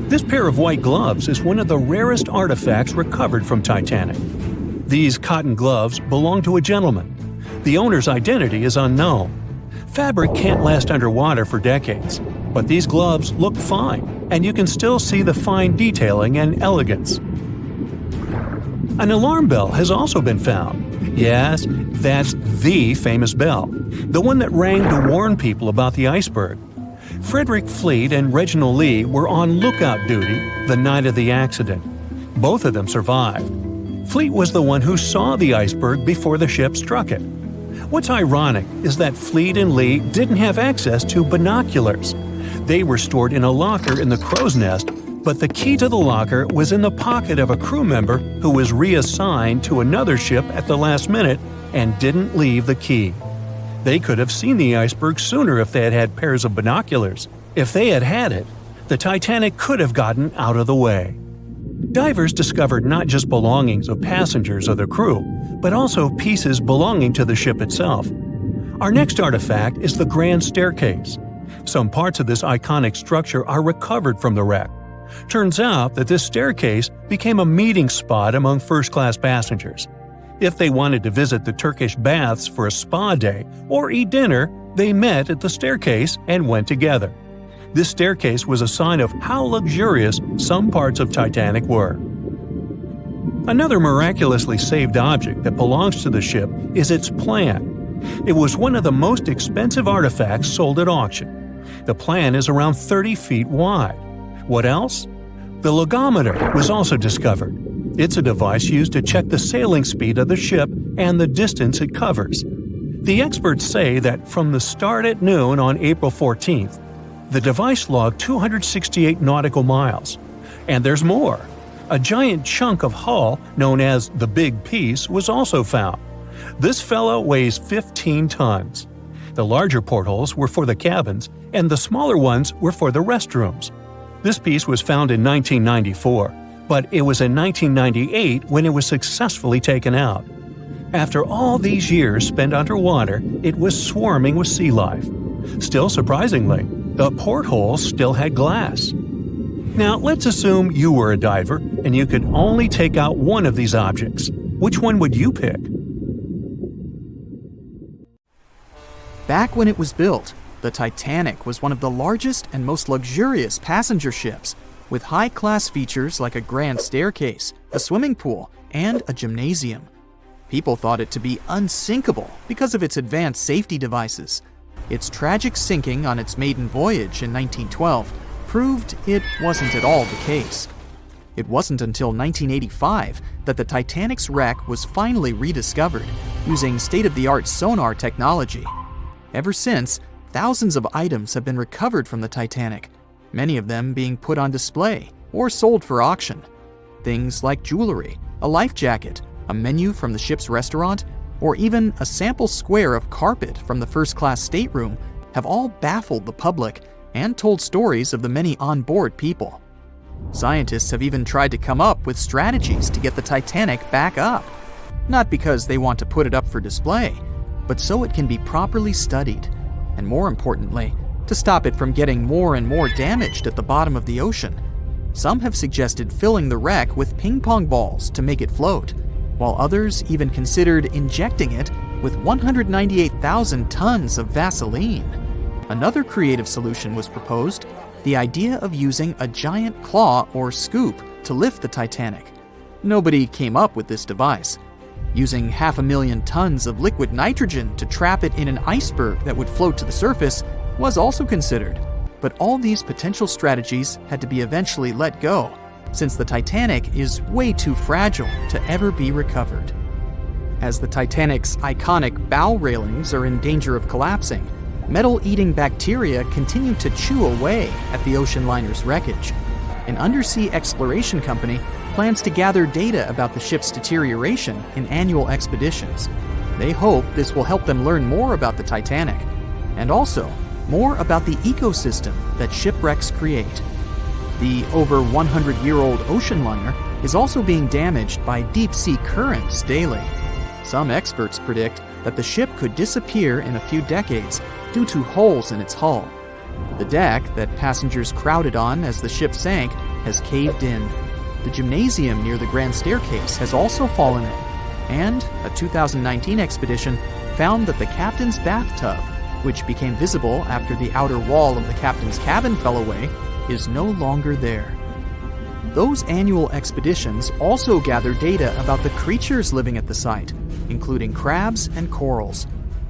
This pair of white gloves is one of the rarest artifacts recovered from Titanic. These cotton gloves belong to a gentleman. The owner's identity is unknown. Fabric can't last underwater for decades, but these gloves look fine, and you can still see the fine detailing and elegance. An alarm bell has also been found. Yes, that's the famous bell, the one that rang to warn people about the iceberg. Frederick Fleet and Reginald Lee were on lookout duty the night of the accident. Both of them survived. Fleet was the one who saw the iceberg before the ship struck it. What's ironic is that Fleet and Lee didn't have access to binoculars. They were stored in a locker in the crow's nest, but the key to the locker was in the pocket of a crew member who was reassigned to another ship at the last minute and didn't leave the key. They could have seen the iceberg sooner if they had had pairs of binoculars. If they had had it, the Titanic could have gotten out of the way. Divers discovered not just belongings of passengers or the crew, but also pieces belonging to the ship itself. Our next artifact is the Grand Staircase. Some parts of this iconic structure are recovered from the wreck. Turns out that this staircase became a meeting spot among first-class passengers. If they wanted to visit the Turkish baths for a spa day or eat dinner, they met at the staircase and went together. This staircase was a sign of how luxurious some parts of Titanic were. Another miraculously saved object that belongs to the ship is its plan. It was one of the most expensive artifacts sold at auction. The plan is around 30 feet wide. What else? The logometer was also discovered. It's a device used to check the sailing speed of the ship and the distance it covers. The experts say that from the start at noon on April 14th, the device logged 268 nautical miles. And there's more. A giant chunk of hull, known as the Big Piece, was also found. This fellow weighs 15 tons. The larger portholes were for the cabins, and the smaller ones were for the restrooms. This piece was found in 1994, but it was in 1998 when it was successfully taken out. After all these years spent underwater, it was swarming with sea life. Still surprisingly, the portholes still had glass. Now, let's assume you were a diver and you could only take out one of these objects. Which one would you pick? Back when it was built, the Titanic was one of the largest and most luxurious passenger ships, with high-class features like a grand staircase, a swimming pool, and a gymnasium. People thought it to be unsinkable because of its advanced safety devices. Its tragic sinking on its maiden voyage in 1912 proved it wasn't at all the case. It wasn't until 1985 that the Titanic's wreck was finally rediscovered using state-of-the-art sonar technology. Ever since, thousands of items have been recovered from the Titanic, many of them being put on display or sold for auction. Things like jewelry, a life jacket, a menu from the ship's restaurant, or even a sample square of carpet from the first-class stateroom have all baffled the public and told stories of the many on-board people. Scientists have even tried to come up with strategies to get the Titanic back up. Not because they want to put it up for display, but so it can be properly studied, and more importantly, to stop it from getting more and more damaged at the bottom of the ocean. Some have suggested filling the wreck with ping-pong balls to make it float, while others even considered injecting it with 198,000 tons of Vaseline. Another creative solution was proposed, the idea of using a giant claw or scoop to lift the Titanic. Nobody came up with this device. Using 500,000 tons of liquid nitrogen to trap it in an iceberg that would float to the surface was also considered. But all these potential strategies had to be eventually let go, since the Titanic is way too fragile to ever be recovered. As the Titanic's iconic bow railings are in danger of collapsing, metal-eating bacteria continue to chew away at the ocean liner's wreckage. An undersea exploration company plans to gather data about the ship's deterioration in annual expeditions. They hope this will help them learn more about the Titanic, and also more about the ecosystem that shipwrecks create. The over 100-year-old ocean liner is also being damaged by deep-sea currents daily. Some experts predict that the ship could disappear in a few decades due to holes in its hull. The deck that passengers crowded on as the ship sank has caved in. The gymnasium near the grand staircase has also fallen in. And a 2019 expedition found that the captain's bathtub, which became visible after the outer wall of the captain's cabin fell away, is no longer there. Those annual expeditions also gather data about the creatures living at the site, including crabs and corals.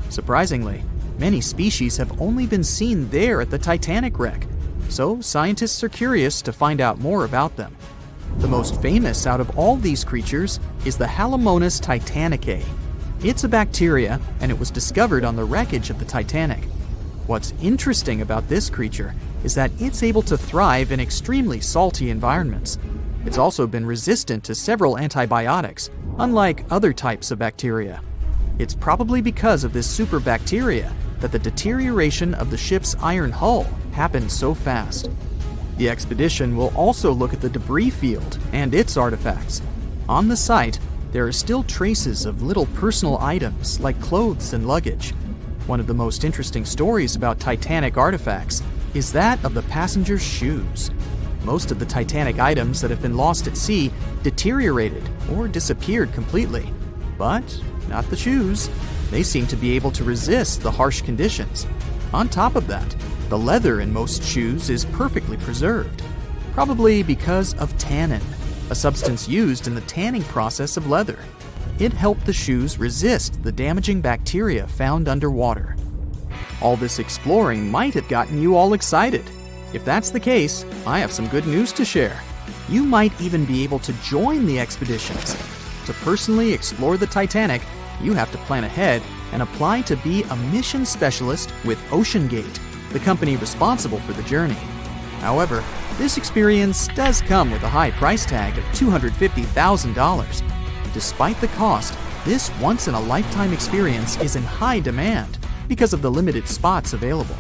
Surprisingly, many species have only been seen there at the Titanic wreck, so scientists are curious to find out more about them. The most famous out of all these creatures is the Halomonas titanicae. It's a bacteria, and it was discovered on the wreckage of the Titanic. What's interesting about this creature is that it's able to thrive in extremely salty environments. It's also been resistant to several antibiotics, unlike other types of bacteria. It's probably because of this superbacteria that the deterioration of the ship's iron hull happened so fast. The expedition will also look at the debris field and its artifacts. On the site, there are still traces of little personal items like clothes and luggage. One of the most interesting stories about Titanic artifacts is that of the passengers' shoes. Most of the Titanic items that have been lost at sea deteriorated or disappeared completely. But not the shoes. They seem to be able to resist the harsh conditions. On top of that, the leather in most shoes is perfectly preserved, probably because of tannin, a substance used in the tanning process of leather. It helped the shoes resist the damaging bacteria found underwater. All this exploring might have gotten you all excited. If that's the case, I have some good news to share. You might even be able to join the expeditions. To personally explore the Titanic, you have to plan ahead and apply to be a mission specialist with OceanGate, the company responsible for the journey. However, this experience does come with a high price tag of $250,000. Despite the cost, this once-in-a-lifetime experience is in high demand because of the limited spots available.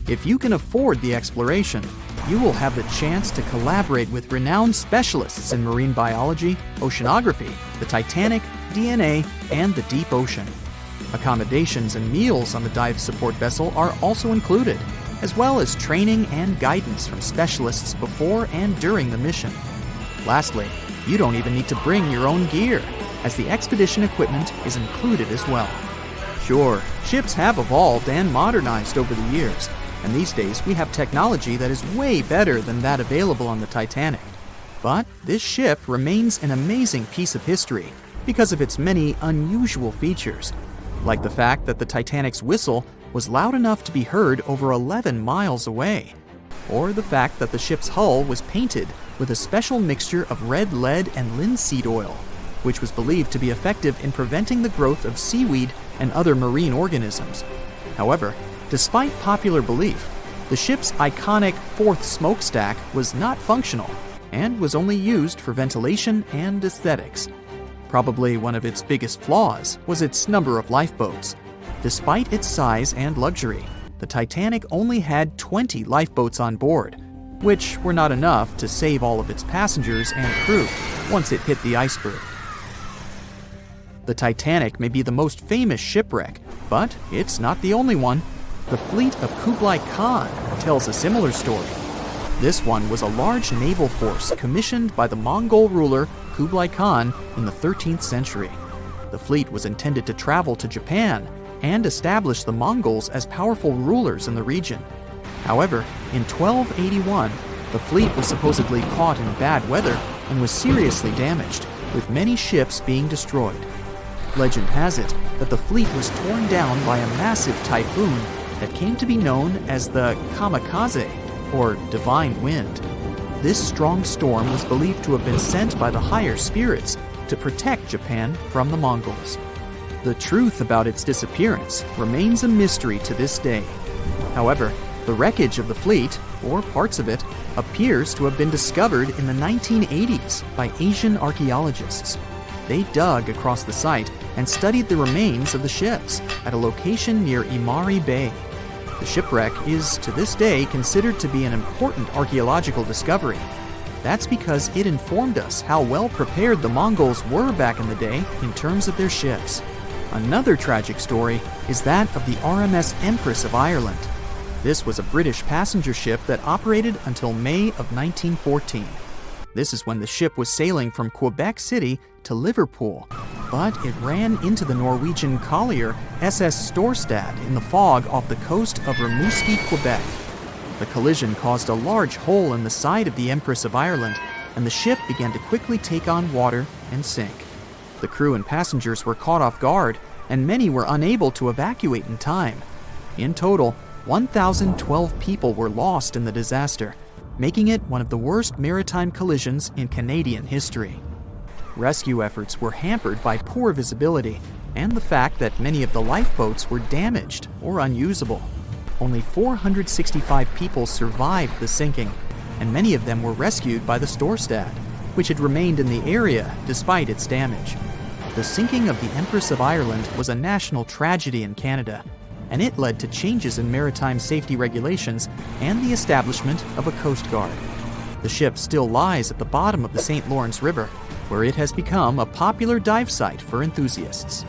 If you can afford the exploration, you will have the chance to collaborate with renowned specialists in marine biology, oceanography, the Titanic, DNA, and the deep ocean. Accommodations and meals on the dive support vessel are also included, as well as training and guidance from specialists before and during the mission. Lastly, you don't even need to bring your own gear, as the expedition equipment is included as well. Sure, ships have evolved and modernized over the years, and these days we have technology that is way better than that available on the Titanic. But this ship remains an amazing piece of history because of its many unusual features, like the fact that the Titanic's whistle was loud enough to be heard over 11 miles away, or the fact that the ship's hull was painted with a special mixture of red lead and linseed oil, which was believed to be effective in preventing the growth of seaweed and other marine organisms. However, despite popular belief, the ship's iconic fourth smokestack was not functional and was only used for ventilation and aesthetics. Probably one of its biggest flaws was its number of lifeboats. Despite its size and luxury, the Titanic only had 20 lifeboats on board, which were not enough to save all of its passengers and crew once it hit the iceberg. The Titanic may be the most famous shipwreck, but it's not the only one. The fleet of Kublai Khan tells a similar story. This one was a large naval force commissioned by the Mongol ruler Kublai Khan in the 13th century. The fleet was intended to travel to Japan and establish the Mongols as powerful rulers in the region. However, in 1281, the fleet was supposedly caught in bad weather and was seriously damaged, with many ships being destroyed. Legend has it that the fleet was torn down by a massive typhoon that came to be known as the kamikaze, or divine wind. This strong storm was believed to have been sent by the higher spirits to protect Japan from the Mongols. The truth about its disappearance remains a mystery to this day. However, the wreckage of the fleet, or parts of it, appears to have been discovered in the 1980s by Asian archaeologists. They dug across the site and studied the remains of the ships at a location near Imari Bay. The shipwreck is, to this day, considered to be an important archaeological discovery. That's because it informed us how well prepared the Mongols were back in the day in terms of their ships. Another tragic story is that of the RMS Empress of Ireland. This was a British passenger ship that operated until May of 1914. This is when the ship was sailing from Quebec City to Liverpool, but it ran into the Norwegian collier SS Storstad in the fog off the coast of Rimouski, Quebec. The collision caused a large hole in the side of the Empress of Ireland, and the ship began to quickly take on water and sink. The crew and passengers were caught off guard, and many were unable to evacuate in time. In total, 1,012 people were lost in the disaster, making it one of the worst maritime collisions in Canadian history. Rescue efforts were hampered by poor visibility and the fact that many of the lifeboats were damaged or unusable. Only 465 people survived the sinking, and many of them were rescued by the Storstad, which had remained in the area despite its damage. The sinking of the Empress of Ireland was a national tragedy in Canada, and it led to changes in maritime safety regulations and the establishment of a Coast Guard. The ship still lies at the bottom of the St. Lawrence River, where it has become a popular dive site for enthusiasts.